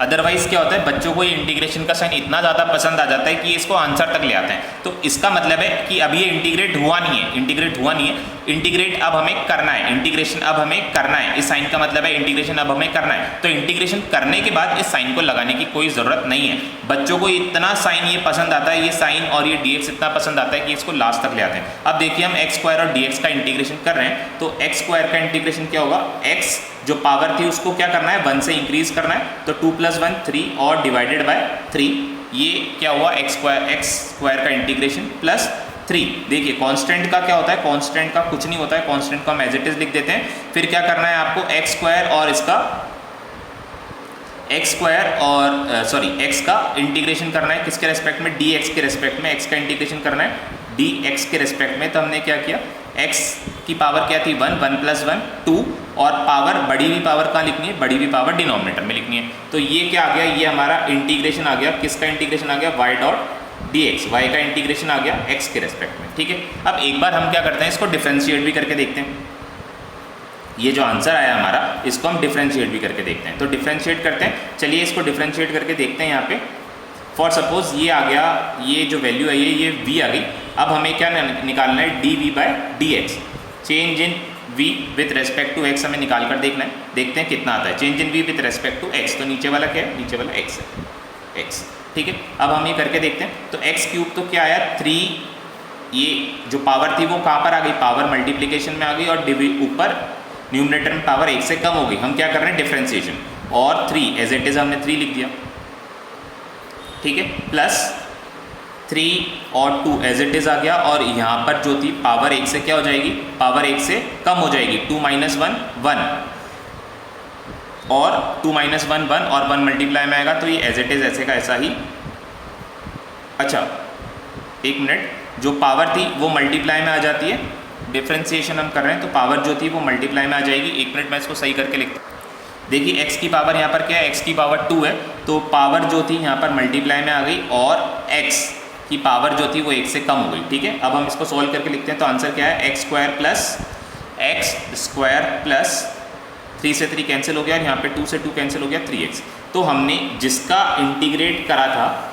अदरवाइज क्या होता है, बच्चों को ये इंटीग्रेशन का साइन इतना ज़्यादा पसंद आ जाता है कि इसको आंसर तक ले आते हैं। तो इसका मतलब है कि अब ये इंटीग्रेट हुआ नहीं है, इंटीग्रेट हुआ नहीं है, इंटीग्रेट अब हमें करना है, इंटीग्रेशन अब हमें करना है। इस साइन का मतलब है इंटीग्रेशन अब हमें करना है। तो इंटीग्रेशन करने के बाद इस साइन को लगाने की कोई ज़रूरत नहीं है। बच्चों को इतना साइन ये पसंद आता है, ये साइन और ये डी एक्स इतना पसंद आता है कि इसको लास्ट तक ले आते हैं। अब देखिए हम एक्स स्क्वायर और डी एक्स का इंटीग्रेशन कर रहे हैं, तो एक्स स्क्वायर का इंटीग्रेशन क्या होगा, एक्स जो पावर थी उसको क्या करना है, 1 से इंक्रीज करना है। तो 2 + 1 3 और डिवाइडेड बाय 3, ये क्या हुआ, एक्स स्क्वायर का इंटीग्रेशन प्लस 3। देखिए कांस्टेंट का क्या होता है, कांस्टेंट का कुछ नहीं होता है, कांस्टेंट को हम एज इट इज लिख देते हैं। फिर क्या करना है आपको, एक्स स्क्वायर और इसका एक्स स्क्वायर और एक्स का इंटीग्रेशन करना है, किसके रेस्पेक्ट में, डी एक्स के रेस्पेक्ट में एक्स का इंटीग्रेशन करना है डी एक्स के रेस्पेक्ट में। तो हमने क्या किया, एक्स की पावर क्या थी 1, 1 + 1 2, और पावर बड़ी हुई पावर कहाँ लिखनी है, बड़ी हुई पावर डिनोमिनेटर में लिखनी है। तो ये क्या आ गया, ये हमारा इंटीग्रेशन आ गया, किसका इंटीग्रेशन आ गया, y dot D x, y का इंटीग्रेशन आ गया x के रेस्पेक्ट में। ठीक है, अब एक बार हम क्या करते हैं, इसको डिफ्रेंशिएट भी करके देखते हैं। ये जो आंसर आया हमारा, इसको हम डिफ्रेंशिएट भी करके देखते हैं। तो डिफ्रेंशिएट करते हैं, चलिए इसको डिफ्रेंशिएट करके देखते हैं। यहाँ पे फॉर सपोज ये आ गया, ये जो वैल्यू है ये v आ गई। अब हमें क्या निकालना है, dv/dx, change in v with respect to x हमें निकाल कर देखना है, देखते हैं कितना आता है। Change in v with respect to x, तो नीचे वाला क्या है, नीचे वाला x है, x। ठीक है, अब हम ये करके देखते हैं। तो x³ तो क्या आया 3, ये जो पावर थी वो कहाँ पर आ गई, पावर मल्टीप्लिकेशन में आ गई, और ऊपर न्यूमरेटर में पावर 1 से कम हो गई। हम क्या कर रहे हैं, डिफ्रेंसिएशन, और 3 एज इट इज हमने 3 लिख दिया। ठीक है, प्लस 3 और 2 एज इट इज आ गया, और यहाँ पर जो थी पावर 1 से क्या हो जाएगी, पावर 1 से कम हो जाएगी, 2 - 1 1, और 2 - 1 1, और 1 मल्टीप्लाई में आएगा, तो ये एज इट इज ऐसे का ऐसा ही। अच्छा एक मिनट, जो पावर थी वो मल्टीप्लाई में आ जाती है, डिफ्रेंसिएशन हम कर रहे हैं तो पावर जो थी वो मल्टीप्लाई में आ जाएगी। एक मिनट मैं इसको सही करके लिखता हूँ। देखिए x की पावर यहाँ पर क्या है, x की पावर 2 है, तो पावर जो थी यहाँ पर मल्टीप्लाई में आ गई, और x की पावर जो थी वो 1 से कम हो गई। ठीक है, अब हम इसको सॉल्व करके लिखते हैं। तो आंसर क्या है, x² प्लस 3 से 3 कैंसिल हो गया, और यहाँ पे 2 से 2 कैंसिल हो गया, 3x। तो हमने जिसका इंटीग्रेट करा था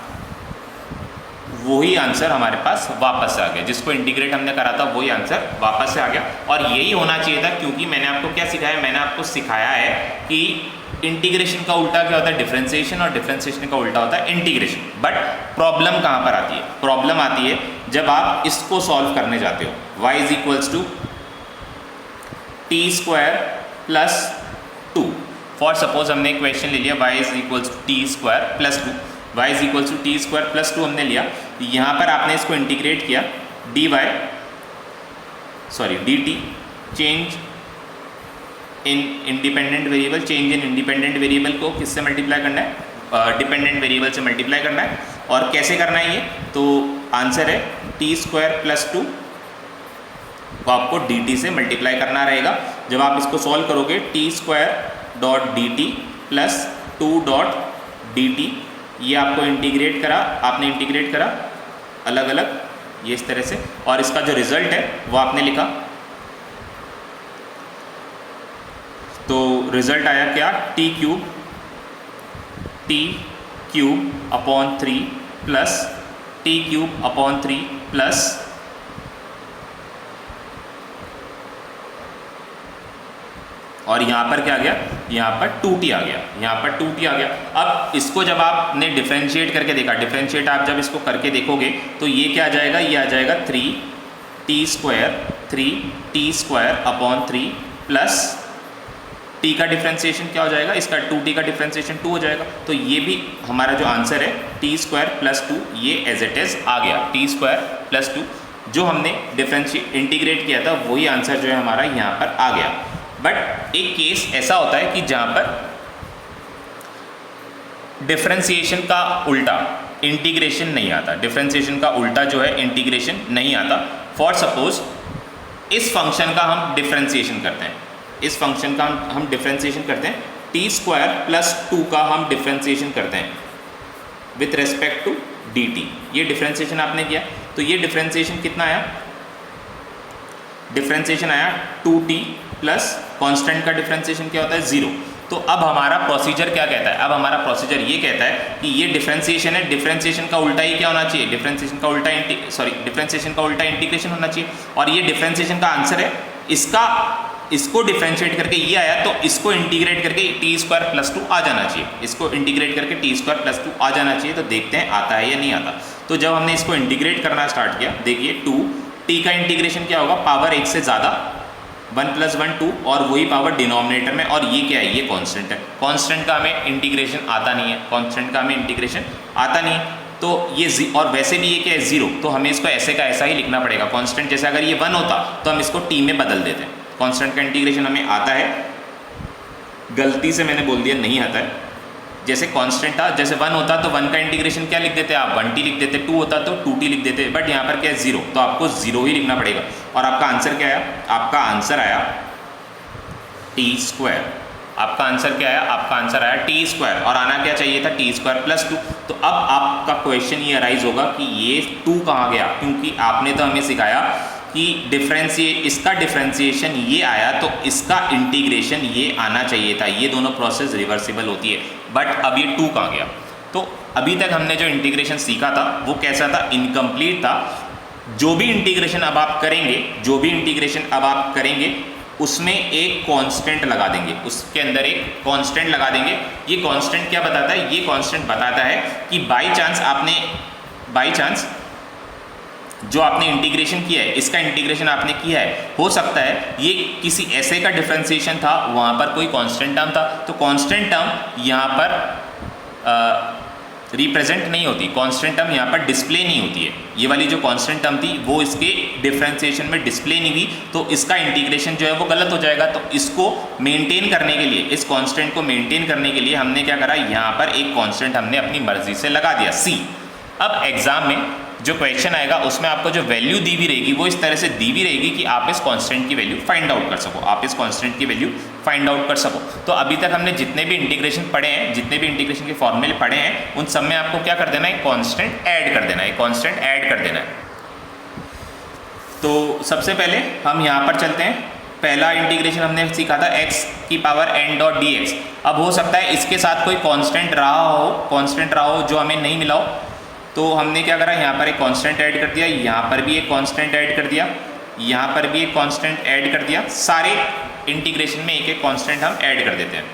वही आंसर हमारे पास वापस से आ गया, जिसको इंटीग्रेट हमने करा था वही आंसर वापस से आ गया। और यही होना चाहिए था, क्योंकि मैंने आपको क्या सिखाया, मैंने आपको सिखाया है कि इंटीग्रेशन का उल्टा क्या होता है, डिफ्रेंसिएशन, और डिफ्रेंसिएशन का उल्टा होता है इंटीग्रेशन। बट प्रॉब्लम कहाँ पर आती है, प्रॉब्लम आती है जब आप इसको सॉल्व करने जाते हो। y = t² + 2। फॉर सपोज हमने क्वेश्चन ले लिया y = t² + 2, y = t² + 2 हमने लिया। यहाँ पर आपने इसको इंटीग्रेट किया, dt change in independent variable, change in independent variable को किससे मल्टीप्लाई करना है, डिपेंडेंट वेरिएबल से मल्टीप्लाई करना है। और कैसे करना है ये, तो आंसर है t² + 2 को आपको dt से मल्टीप्लाई करना रहेगा। जब आप इसको सॉल्व करोगे, t².dt + 2.dt, ये आपको इंटीग्रेट करा, आपने इंटीग्रेट करा अलग अलग ये इस तरह से, और इसका जो रिजल्ट है वो आपने लिखा। तो रिजल्ट आया क्या, t³ / 3 प्लस t³ / 3 प्लस और यहाँ पर क्या आ गया, यहाँ पर 2t आ गया, यहाँ पर 2t आ गया। अब इसको जब आपने डिफ्रेंशिएट करके देखा, डिफ्रेंशिएट आप जब इसको करके देखोगे तो ये क्या आ जाएगा, ये आ जाएगा 3t² / 3 प्लस t का डिफ्रेंशिएशन क्या हो जाएगा, इसका 2t का डिफ्रेंशिएशन 2 हो जाएगा। तो ये भी हमारा जो आंसर है t² + 2, ये एज इट इज आ गया, t² + 2 जो हमने इंटीग्रेट किया था वही आंसर जो है हमारा यहाँ पर आ गया। बट एक केस ऐसा होता है कि जहाँ पर डिफरेंशिएशन का उल्टा इंटीग्रेशन नहीं आता, डिफरेंशिएशन का उल्टा जो है इंटीग्रेशन नहीं आता। फॉर सपोज इस फंक्शन का हम डिफरेंशिएशन करते हैं, इस फंक्शन का हम डिफरेंशिएशन करते हैं, t² + 2 का हम डिफरेंशिएशन करते हैं विथ रेस्पेक्ट टू dt। ये डिफरेंशिएशन आपने किया तो ये डिफरेंशिएशन कितना आया, डिफरेंशिएशन आया 2t प्लस कांस्टेंट का डिफरेंशिएशन क्या होता है 0। तो अब हमारा प्रोसीजर क्या कहता है, अब हमारा प्रोसीजर ये कहता है कि ये डिफरेंशिएशन है, डिफरेंशिएशन का उल्टा ही क्या होना चाहिए, डिफरेंशिएशन का उल्टा इंटीग्रेशन होना चाहिए। और ये डिफरेंशिएशन का आंसर है, इसको डिफरेंशिएट करके ये आया तो इसको इंटीग्रेट करके t² + 2 आ जाना चाहिए, इसको इंटीग्रेट करके t² + 2 आ जाना चाहिए। तो देखते हैं आता है या नहीं आता। तो जब हमने इसको इंटीग्रेट करना स्टार्ट किया, देखिए 2t का इंटीग्रेशन क्या होगा, पावर 1 से ज़्यादा 1 + 1 2 और वही पावर डिनोमिनेटर में, और ये क्या है, ये कांस्टेंट है। कांस्टेंट का हमें इंटीग्रेशन आता नहीं है, कांस्टेंट का हमें इंटीग्रेशन आता नहीं है। तो ये और वैसे भी ये क्या है 0, तो हमें इसको ऐसे का ऐसा ही लिखना पड़ेगा। कांस्टेंट जैसे अगर ये 1 होता तो हम इसको t में बदल देते हैं। कांस्टेंट का इंटीग्रेशन हमें आता है, गलती से मैंने बोल दिया नहीं आता है। जैसे कांस्टेंट था, जैसे 1 होता तो 1 का इंटीग्रेशन क्या लिख देते आप, 1t लिख देते, 2 होता तो 2t लिख देते, बट यहाँ पर क्या है 0, तो आपको 0 ही लिखना पड़ेगा। और आपका आंसर क्या आया, आपका आंसर आया t²। आपका आंसर क्या आया, आपका आंसर आया t², और आना क्या चाहिए था t² + 2। तो अब आपका क्वेश्चन ये अराइज होगा कि ये 2 कहाँ गया, क्योंकि आपने तो हमें सिखाया कि इसका डिफरेंशिएशन ये आया तो इसका इंटीग्रेशन ये आना चाहिए था, ये दोनों प्रोसेस रिवर्सिबल होती है। बट अब ये 2 कहाँ गया। तो अभी तक हमने जो इंटीग्रेशन सीखा था वो कैसा था, इनकम्प्लीट था। जो भी इंटीग्रेशन अब आप करेंगे उसमें एक कांस्टेंट लगा देंगे, उसके अंदर एक कांस्टेंट लगा देंगे। ये कांस्टेंट क्या बताता है, ये कांस्टेंट बताता है कि बाई चांस जो आपने इंटीग्रेशन किया है, इसका इंटीग्रेशन आपने किया है, हो सकता है ये किसी ऐसे का डिफरेंशिएशन था, वहाँ पर कोई कांस्टेंट टर्म था, तो कांस्टेंट टर्म यहाँ पर रिप्रेजेंट नहीं होती, कांस्टेंट टर्म यहाँ पर डिस्प्ले नहीं होती है। ये वाली जो कांस्टेंट टर्म थी वो इसके डिफरेंशिएशन में डिस्प्ले नहीं हुई, तो इसका इंटीग्रेशन जो है वो गलत हो जाएगा। तो इसको मेंटेन करने के लिए, इस कांस्टेंट को मेंटेन करने के लिए हमने क्या करा, यहाँ पर एक कांस्टेंट हमने अपनी मर्जी से लगा दिया c। अब एग्जाम में जो क्वेश्चन आएगा उसमें आपको जो वैल्यू दी हुई रहेगी वो इस तरह से दी हुई रहेगी कि आप इस कांस्टेंट की वैल्यू फाइंड आउट कर सको, तो अभी तक हमने जितने भी इंटीग्रेशन पढ़े हैं, जितने भी इंटीग्रेशन के फॉर्मूले पढ़े हैं, उन सब में आपको क्या कर देना है, कांस्टेंट ऐड कर देना है। तो सबसे पहले हम यहाँ पर चलते हैं। पहला इंटीग्रेशन हमने सीखा था x⁻n.dx। अब हो सकता है इसके साथ कोई कांस्टेंट रहा हो जो हमें नहीं मिला हो, तो हमने क्या करा, यहाँ पर एक कांस्टेंट ऐड कर दिया, यहाँ पर भी एक कांस्टेंट ऐड कर दिया, यहाँ पर भी एक कांस्टेंट ऐड कर दिया। सारे इंटीग्रेशन में एक एक कांस्टेंट हम ऐड कर देते हैं।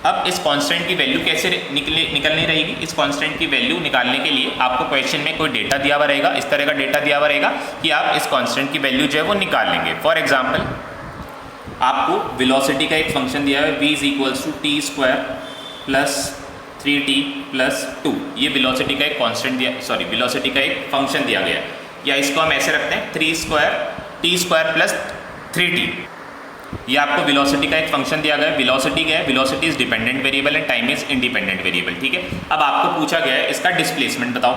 अब इस कांस्टेंट की वैल्यू कैसे निकलनी रहेगी, इस कांस्टेंट की वैल्यू निकालने के लिए आपको क्वेश्चन में कोई डेटा दिया हुआ रहेगा, इस तरह का डेटा दिया हुआ रहेगा कि आप इस कांस्टेंट की वैल्यू जो है वो निकाल लेंगे। फॉर एग्जाम्पल आपको वेलोसिटी का एक फंक्शन दिया है v = t² + 3t + 2। ये वेलोसिटी का एक कांस्टेंट वेलोसिटी का एक फंक्शन दिया गया है, या इसको हम ऐसे रखते हैं t² + 3t। ये आपको वेलोसिटी का एक फंक्शन दिया गया है। वेलोसिटी क्या है, velocity is dependent variable and time is independent variable, ठीक है। अब आपको पूछा गया है इसका डिस्प्लेसमेंट बताओ,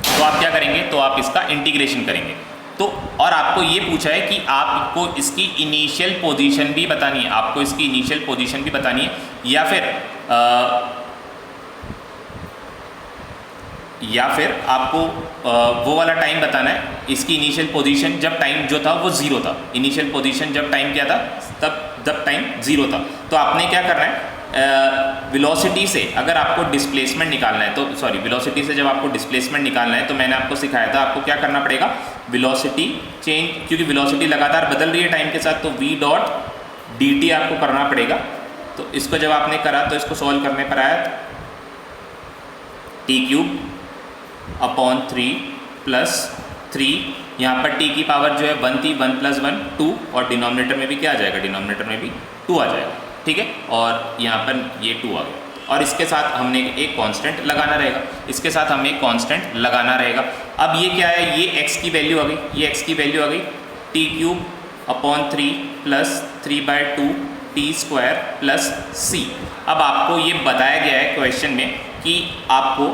तो आप क्या करेंगे, तो आप इसका इंटीग्रेशन करेंगे। तो और आपको ये पूछा है कि आपको इसकी इनिशियल पोजीशन भी बतानी है, या फिर आपको वो वाला टाइम बताना है, इसकी इनिशियल पोजीशन जब टाइम जो था वो 0 था, इनिशियल पोजीशन जब टाइम क्या था, जब टाइम 0 था। तो आपने क्या करना है, वेलोसिटी से अगर आपको डिस्प्लेसमेंट निकालना है, तो वेलोसिटी से जब आपको डिस्प्लेसमेंट निकालना है तो मैंने आपको सिखाया था आपको क्या करना पड़ेगा, वेलोसिटी चेंज, क्योंकि वेलोसिटी लगातार बदल रही है टाइम के साथ, तो v.dt आपको करना पड़ेगा। तो इसको जब आपने करा तो इसको सॉल्व करने पर आया t³ / 3 यहाँ पर t की पावर जो है 1 थी, 1 + 1 2, और डिनोमिनेटर में भी क्या आ जाएगा, डिनोमिनेटर में भी 2 आ जाएगा। ठीक है, और यहाँ पर ये 2 आ गया, और इसके साथ हमने एक कांस्टेंट लगाना रहेगा, इसके साथ हमें एक कांस्टेंट लगाना रहेगा। अब ये क्या है, ये x की वैल्यू आ गई, ये x की वैल्यू आ गई t³/3 plus 3/2 t² plus c। अब आपको ये बताया गया है क्वेश्चन में कि आपको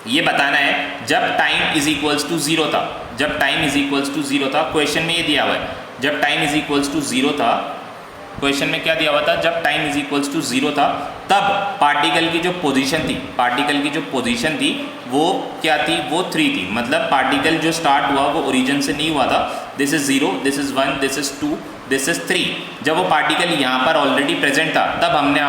ये बताना है जब टाइम इज इक्वल्स टू 0 था, जब टाइम इज इक्वल्स टू 0 था, क्वेश्चन में ये दिया हुआ है, जब टाइम इज इक्वल्स टू 0 था, क्वेश्चन में क्या दिया हुआ था, जब टाइम इज इक्वल्स टू 0 था तब पार्टिकल की जो पोजीशन थी, पार्टिकल की जो पोजीशन थी वो क्या थी, वो 3 थी। मतलब पार्टिकल जो स्टार्ट हुआ वो ओरिजिन से नहीं हुआ था, this is 0, this is 1, this is 2, this is 3। जब वो पार्टिकल यहाँ पर ऑलरेडी प्रेजेंट था तब हमने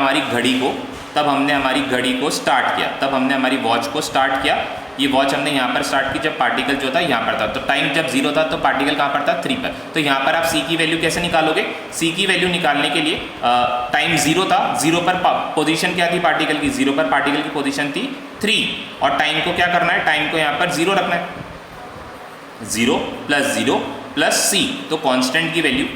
हमारी घड़ी को स्टार्ट किया, तब हमने हमारी वॉच को स्टार्ट किया। ये वॉच हमने यहाँ पर स्टार्ट की जब पार्टिकल जो था यहाँ पर था, तो टाइम जब 0 था तो पार्टिकल कहाँ पर था, 3 पर। तो यहाँ पर आप c की वैल्यू कैसे निकालोगे, c की वैल्यू निकालने के लिए टाइम 0 था, 0 पर पोजीशन क्या थी पार्टिकल की, 0 पर पार्टिकल की पोजीशन थी 3, और टाइम को क्या करना है, टाइम को यहाँ पर 0 रखना है, 0 + 0 + c। तो कांस्टेंट की वैल्यू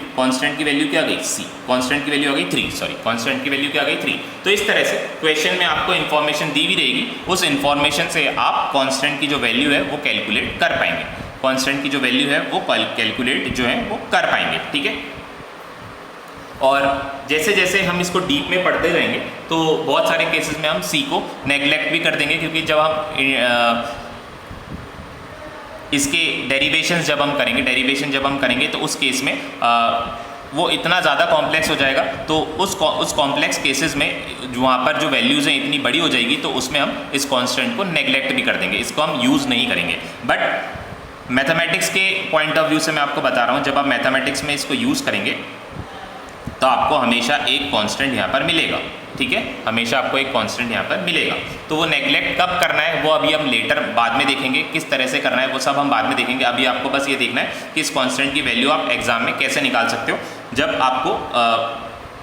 क्या आ गई, c, कांस्टेंट की वैल्यू आ गई 3, सॉरी कांस्टेंट की वैल्यू क्या आ गई 3। तो इस तरह से क्वेश्चन में आपको इन्फॉर्मेशन दी हुई रहेगी, उस इन्फॉर्मेशन से आप कांस्टेंट की जो वैल्यू है वो कैलकुलेट कर पाएंगे, कांस्टेंट की जो वैल्यू है वो कैलकुलेट जो है वो कर पाएंगे, ठीक है। और जैसे जैसे हम इसको डीप में पढ़ते जाएंगे तो बहुत सारे केसेस में हम c को नेग्लेक्ट भी कर देंगे, क्योंकि जब हम इसके डेरिवेशंस जब हम करेंगे तो उस केस में वो इतना ज़्यादा कॉम्प्लेक्स हो जाएगा, तो उस कॉम्प्लेक्स केसेस में वहाँ पर जो वैल्यूज़ हैं इतनी बड़ी हो जाएगी, तो उसमें हम इस कांस्टेंट को नेग्लेक्ट भी कर देंगे, इसको हम यूज़ नहीं करेंगे। बट मैथमेटिक्स के पॉइंट ऑफ व्यू से मैं आपको बता रहा हूँ, जब आप मैथमेटिक्स में इसको यूज़ करेंगे तो आपको हमेशा एक कांस्टेंट यहाँ पर मिलेगा, ठीक है, हमेशा आपको एक कांस्टेंट यहाँ पर मिलेगा। तो वो नेग्लेक्ट कब करना है वो अभी हम लेटर बाद में देखेंगे, किस तरह से करना है वो सब हम बाद में देखेंगे। अभी आपको बस ये देखना है कि इस कांस्टेंट की वैल्यू आप एग्जाम में कैसे निकाल सकते हो। जब आपको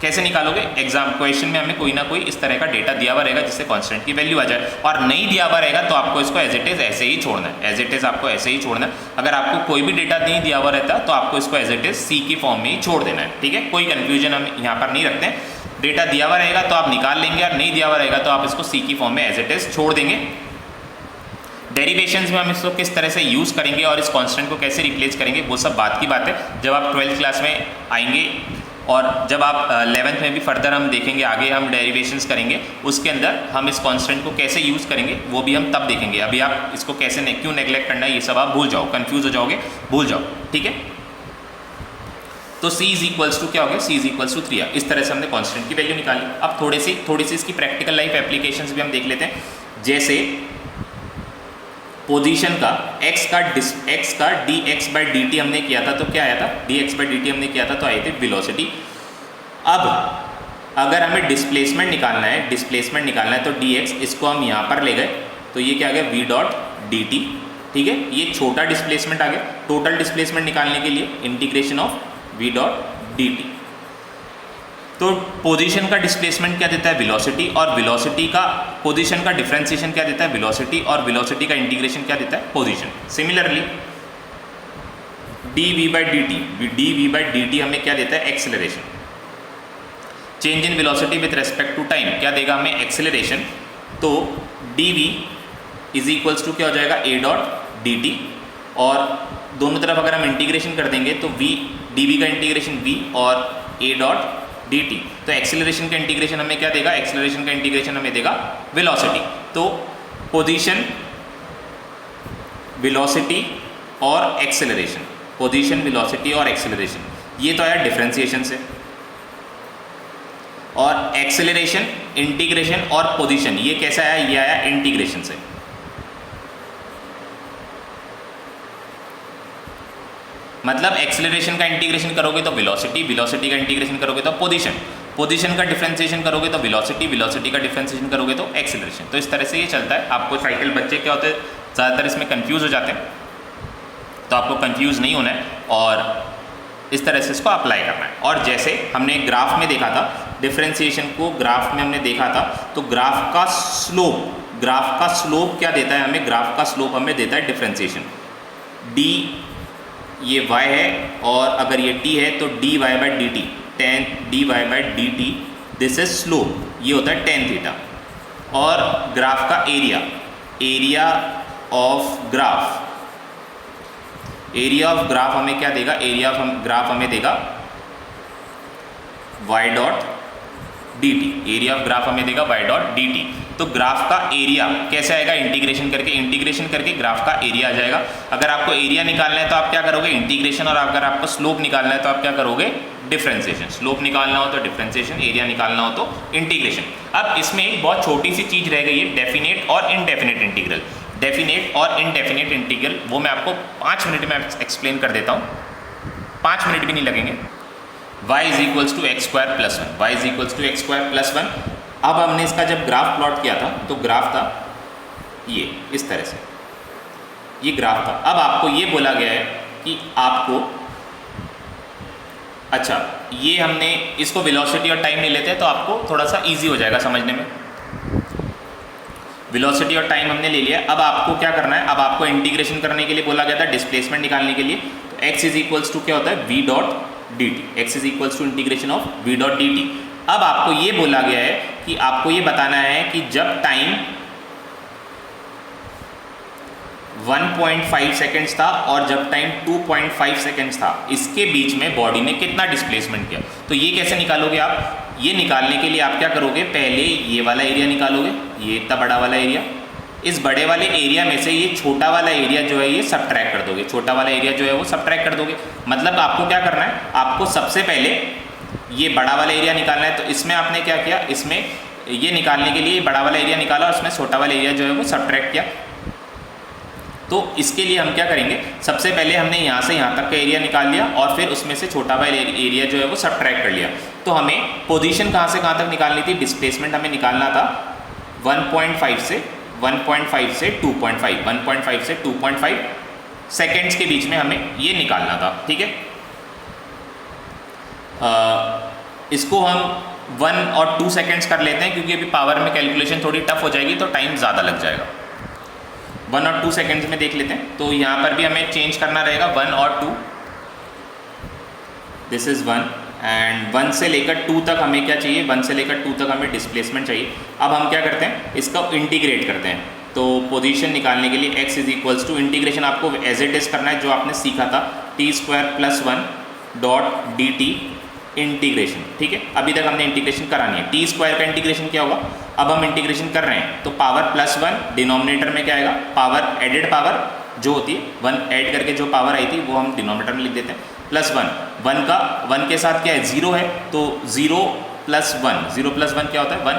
कैसे निकालोगे, एग्जाम क्वेश्चन में हमें कोई ना कोई इस तरह का डेटा दिया हुआ रहेगा जिससे कांस्टेंट की वैल्यू आ जाए, और नहीं दिया हुआ रहेगा तो आपको इसको एज इट इज़ ऐसे ही छोड़ना है, एज इट इज़ आपको ऐसे ही छोड़ना है। अगर आपको कोई भी डेटा नहीं दिया हुआ रहता तो आपको इसको एज इट इज़ सी की फॉर्म में ही छोड़ देना है, ठीक है। कोई कन्फ्यूजन हम यहाँ पर नहीं रखते हैं, डेटा दिया हुआ रहेगा तो आप निकाल लेंगे, और नहीं दिया हुआ रहेगा तो आप इसको सी की फॉर्म में एज इट इज़ छोड़ देंगे। डेरिवेशंस में हम इसको किस तरह से यूज़ करेंगे और इस कांस्टेंट को कैसे रिप्लेस करेंगे वो सब बात की बात है, जब आप 12th क्लास में आएंगे, और जब आप 11th में भी फर्दर हम देखेंगे, आगे हम डेरिवेशंस करेंगे, उसके अंदर हम इस कांस्टेंट को कैसे यूज़ करेंगे वो भी हम तब देखेंगे। अभी आप इसको कैसे क्यों नेग्लेक्ट करना है ये सब आप भूल जाओ, कन्फ्यूज़ हो जाओगे, भूल जाओ, ठीक है। तो c इज इक्वल्स टू क्या हो गया, c is equals to 3r। इस तरह से हमने कांस्टेंट की वैल्यू निकाली। अब थोड़ी सी इसकी प्रैक्टिकल लाइफ एप्लीकेशंस भी हम देख लेते हैं। जैसे पोजीशन का x का dx/dt हमने किया था, तो क्या आया था, dx/dt हमने किया था तो आई थी वेलोसिटी। अब अगर हमें डिस्प्लेसमेंट निकालना है तो dx, इसको हम यहाँ पर ले गए तो ये क्या आ गया, v.dt, ठीक है। ये छोटा डिस्प्लेसमेंट आ गया। टोटल डिस्प्लेसमेंट निकालने के लिए इंटीग्रेशन ऑफ v.dt। तो पोजीशन का डिस्प्लेसमेंट क्या देता है, वेलोसिटी, और वेलोसिटी का पोजीशन का डिफरेंशिएशन क्या देता है, वेलोसिटी, और वेलोसिटी का इंटीग्रेशन क्या देता है, पोजीशन। सिमिलरली dv/dt हमें क्या देता है, acceleration. Change in velocity with respect to time क्या देगा हमें, एक्सेलरेशन। तो dv इज इक्वल्स टू क्या हो जाएगा, a.dt, और दोनों तरफ अगर हम इंटीग्रेशन कर देंगे तो dv का इंटीग्रेशन v और a.dt। तो एक्सेलरेशन का इंटीग्रेशन हमें क्या देगा, एक्सेलरेशन का इंटीग्रेशन हमें देगा वेलोसिटी। तो पोजीशन, वेलोसिटी और एक्सेलरेशन, पोजीशन, वेलोसिटी और एक्सेलरेशन, ये तो आया डिफरेंशिएशन से। और एक्सेलरेशन, इंटीग्रेशन और पोजीशन ये कैसा आया, ये आया इंटीग्रेशन से। मतलब एक्सेलरेशन का इंटीग्रेशन करोगे तो वेलोसिटी, वेलोसिटी का इंटीग्रेशन करोगे तो पोजीशन, पोजीशन का डिफरेंशिएशन करोगे तो वेलोसिटी, वेलोसिटी का डिफरेंशिएशन करोगे तो एक्सेलरेशन। तो इस तरह से ये चलता है। आपको साइकिल, बच्चे क्या होते हैं ज़्यादातर इसमें कंफ्यूज हो जाते हैं, तो आपको कंफ्यूज नहीं होना है और इस तरह से इसको अप्लाई करना है। और जैसे हमने ग्राफ में देखा था, डिफरेंशिएशन को ग्राफ में हमने देखा था, तो ग्राफ का स्लोप क्या देता है हमें, ग्राफ का स्लोप हमें देता है डिफरेंशिएशन। डी ये y है और अगर ये t है तो dy/dt, tan dy by D T, this is slope, ये होता है tan थीटा। और ग्राफ का area, area of graph, area of graph हमें क्या देगा, एरिया ऑफ ग्राफ हमें देगा y dot d T, area of graph हमें देगा y डॉट डी टी। तो ग्राफ का एरिया कैसे आएगा, इंटीग्रेशन करके, इंटीग्रेशन करके ग्राफ का एरिया आ जाएगा। अगर आपको एरिया निकालना है तो आप क्या करोगे, इंटीग्रेशन, और अगर आपको स्लोप निकालना है तो आप क्या करोगे, डिफरेंशिएशन। स्लोप निकालना हो तो डिफरेंशिएशन, एरिया निकालना हो तो इंटीग्रेशन। अब इसमें एक बहुत छोटी सी चीज़ रह गई है, डेफिनेट और इनडेफिनेट इंटीग्रल। डेफिनेट और इनडेफिनेट इंटीग्रल वो मैं आपको 5 मिनट में एक्सप्लेन कर देता हूँ, 5 मिनट भी नहीं लगेंगे। y is equals to x square plus one, y is equals to x square plus one. अब हमने इसका जब ग्राफ प्लॉट किया था तो ग्राफ था ये इस तरह से, ये ग्राफ था। अब आपको ये बोला गया है कि आपको, अच्छा ये हमने इसको वेलोसिटी और टाइम नहीं लेते तो आपको थोड़ा सा इजी हो जाएगा समझने में। वेलोसिटी और टाइम हमने ले लिया, अब आपको क्या करना है, अब आपको इंटीग्रेशन करने के लिए बोला गया था डिस्प्लेसमेंट निकालने के लिए। तो x इज इक्वल्स टू क्या होता है, v dot d t, x is equals to integration of v dot d t. अब आपको ये बोला गया है कि आपको ये बताना है कि जब टाइम 1.5 सेकेंड्स था और जब टाइम 2.5 सेकेंड्स था, इसके बीच में बॉडी ने कितना डिस्प्लेसमेंट किया। तो ये कैसे निकालोगे आप, ये निकालने के लिए आप क्या करोगे, पहले ये वाला एरिया निकालोगे, ये इतना बड़ा वाला एरिया, इस बड़े वाले एरिया में से ये छोटा वाला एरिया जो है ये सबट्रैक्ट कर दोगे, छोटा वाला एरिया जो है वो सबट्रैक्ट कर दोगे। मतलब आपको क्या करना है, आपको सबसे पहले ये बड़ा वाला एरिया निकालना है। तो इसमें आपने क्या किया, इसमें ये निकालने के लिए बड़ा वाला एरिया निकाला और उसमें छोटा वाला एरिया जो है वो सबट्रैक्ट किया। तो इसके लिए हम क्या करेंगे, सबसे पहले हमने यहाँ से यहाँ तक का एरिया निकाल लिया और फिर उसमें से छोटा वाला एरिया जो है वो सबट्रैक्ट कर लिया। तो हमें पोजीशन कहाँ से कहाँ तक निकालनी थी, डिस्प्लेसमेंट हमें निकालना था 1.5 से 2.5, 1.5 से 2.5 सेकेंड्स के बीच में हमें ये निकालना था, ठीक है। इसको हम 1 और 2 सेकेंड्स कर लेते हैं क्योंकि अभी पावर में कैलकुलेशन थोड़ी टफ हो जाएगी तो टाइम ज़्यादा लग जाएगा। 1 और 2 सेकेंड्स में देख लेते हैं। तो यहाँ पर भी हमें चेंज करना रहेगा 1 और 2, दिस इज़ 1 एंड 1 से लेकर 2 तक हमें क्या चाहिए, 1 से लेकर 2 तक हमें डिस्प्लेसमेंट चाहिए। अब हम क्या करते हैं, इसका इंटीग्रेट करते हैं। तो पोजीशन निकालने के लिए x is equals to integration आपको एज इट इज़ करना है जो आपने सीखा था, t square plus 1 dot d t integration, ठीक है। अभी तक हमने इंटीग्रेशन करानी है, टी स्क्वायर का इंटीग्रेशन क्या होगा, अब हम इंटीग्रेशन कर रहे हैं तो पावर प्लस 1 डिनोमिनेटर में क्या आएगा, पावर एडेड पावर जो होती है 1 ऐड करके जो पावर आई थी वो हम डिनोमिनेटर में लिख देते हैं, प्लस 1 के साथ क्या है 0 है तो 0 प्लस 1 क्या होता है 1।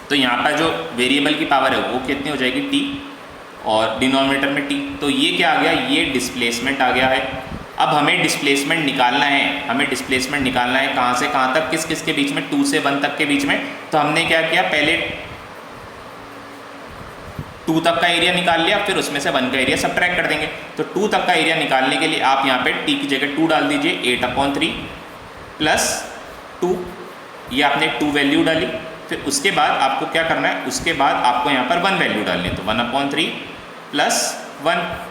तो यहाँ पर जो वेरिएबल की पावर है वो कितनी हो जाएगी t और डिनोमिनेटर में t। तो ये क्या आ गया, ये डिस्प्लेसमेंट आ गया है। अब हमें डिस्प्लेसमेंट निकालना है, कहाँ से कहाँ तक, किस किस के बीच में, 2 से 1 तक के बीच में। तो हमने क्या किया, पहले 2 तक का एरिया निकाल लिया, फिर उसमें से 1 का एरिया सबट्रैक्ट कर देंगे। तो 2 तक का एरिया निकालने के लिए आप यहाँ पे t की जगह 2 डाल दीजिए, 8/3 प्लस 2, ये आपने 2 वैल्यू डाली। फिर उसके बाद आपको क्या करना है, उसके बाद आपको यहाँ पर 1 वैल्यू डालनी है, तो 1/3 प्लस 1।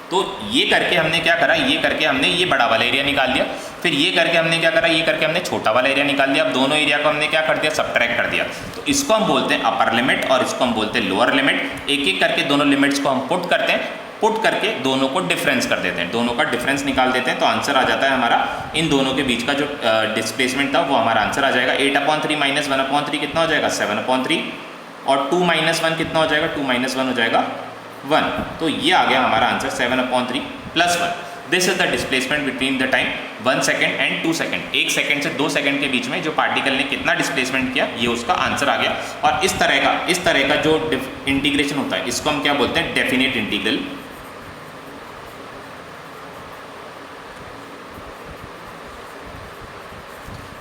तो ये करके हमने क्या करा, ये करके हमने ये बड़ा वाला एरिया निकाल लिया। फिर ये करके हमने क्या करा, ये करके हमने छोटा वाला एरिया निकाल दिया। अब दोनों एरिया को हमने क्या कर दिया, सबट्रैक्ट कर दिया। तो इसको हम बोलते हैं अपर लिमिट और इसको हम बोलते हैं लोअर लिमिट। एक एक करके दोनों लिमिट्स को हम पुट करते हैं, पुट करके दोनों को डिफरेंस कर देते हैं, दोनों का डिफरेंस निकाल देते हैं। तो आंसर आ जाता है हमारा, इन दोनों के बीच का जो डिस्प्लेसमेंट था वो हमारा आंसर आ जाएगा। 8/3 माइनस 1/3 कितना हो जाएगा, 7/3 और 2 माइनस 1 कितना हो जाएगा, 2 माइनस 1 हो जाएगा 1। तो ये आ गया हमारा answer 7/3 plus 1। This is the displacement between the time 1 second and 2 second. 1 second से 2 सेकेंड के बीच में जो पार्टिकल ने कितना डिस्प्लेसमेंट किया, ये उसका आंसर आ गया। और इस तरह का जो इंटीग्रेशन होता है इसको हम क्या बोलते हैं, डेफिनेट इंटीग्रल।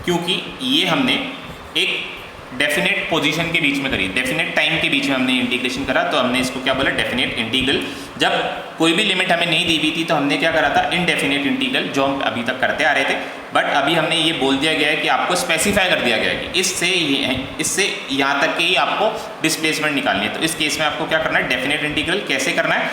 क्योंकि ये हमने एक डेफिनेट पोजीशन के बीच में करी, डेफिनेट टाइम के बीच में हमने इंटीग्रेशन करा, तो हमने इसको क्या बोला, डेफिनेट इंटीग्रल। जब कोई भी लिमिट हमें नहीं दी हुई थी तो हमने क्या करा था, इनडेफिनेट इंटीग्रल, जो हम अभी तक करते आ रहे थे। बट अभी हमने ये बोल दिया गया है कि आपको स्पेसिफाई कर दिया गया है कि इससे यहाँ तक के ही आपको डिस्प्लेसमेंट निकालनी है। तो इस केस में आपको क्या करना है, डेफिनेट इंटीग्रल कैसे करना है,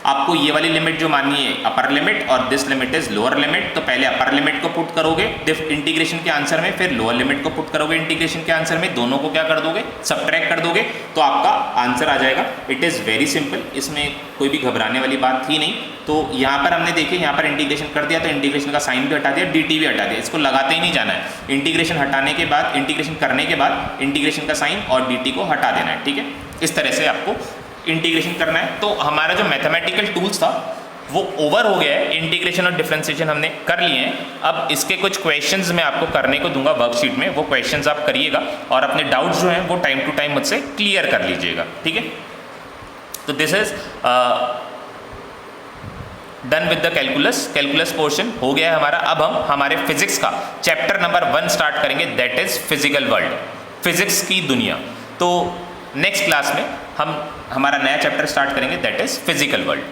आपको ये वाली लिमिट जो माननी है अपर लिमिट और this limit is lower limit, तो पहले अपर लिमिट को पुट करोगे इंटीग्रेशन के आंसर में, फिर लोअर लिमिट को पुट करोगे इंटीग्रेशन के आंसर में, दोनों को क्या कर दोगे, सबट्रैक्ट कर दोगे, तो आपका आंसर आ जाएगा। इट इज़ वेरी सिंपल, इसमें कोई भी घबराने वाली बात थी नहीं। तो यहाँ पर हमने देखिए यहाँ पर इंटीग्रेशन कर दिया, तो इंटीग्रेशन का साइन भी हटा दिया, dt भी हटा दिया, इसको लगाते ही नहीं जाना है। इंटीग्रेशन हटाने के बाद, इंटीग्रेशन करने के बाद इंटीग्रेशन का साइन और dt को हटा देना है, ठीक है। इस तरह से आपको इंटीग्रेशन करना है। तो हमारा जो मैथमेटिकल टूल्स था वो ओवर हो गया है, इंटीग्रेशन और डिफरेंशिएशन हमने कर लिए हैं। अब इसके कुछ क्वेश्चंस मैं आपको करने को दूंगा वर्कशीट में, वो क्वेश्चंस आप करिएगा और अपने डाउट्स जो हैं वो टाइम टू टाइम मुझसे क्लियर कर लीजिएगा, ठीक है। तो this is done with the calculus portion हो गया है हमारा। अब हम हमारे फिजिक्स का चैप्टर नंबर 1 स्टार्ट करेंगे, that is physical world, physics की दुनिया। तो नेक्स्ट क्लास में हम हमारा नया चैप्टर स्टार्ट करेंगे, दैट इज फिजिकल वर्ल्ड।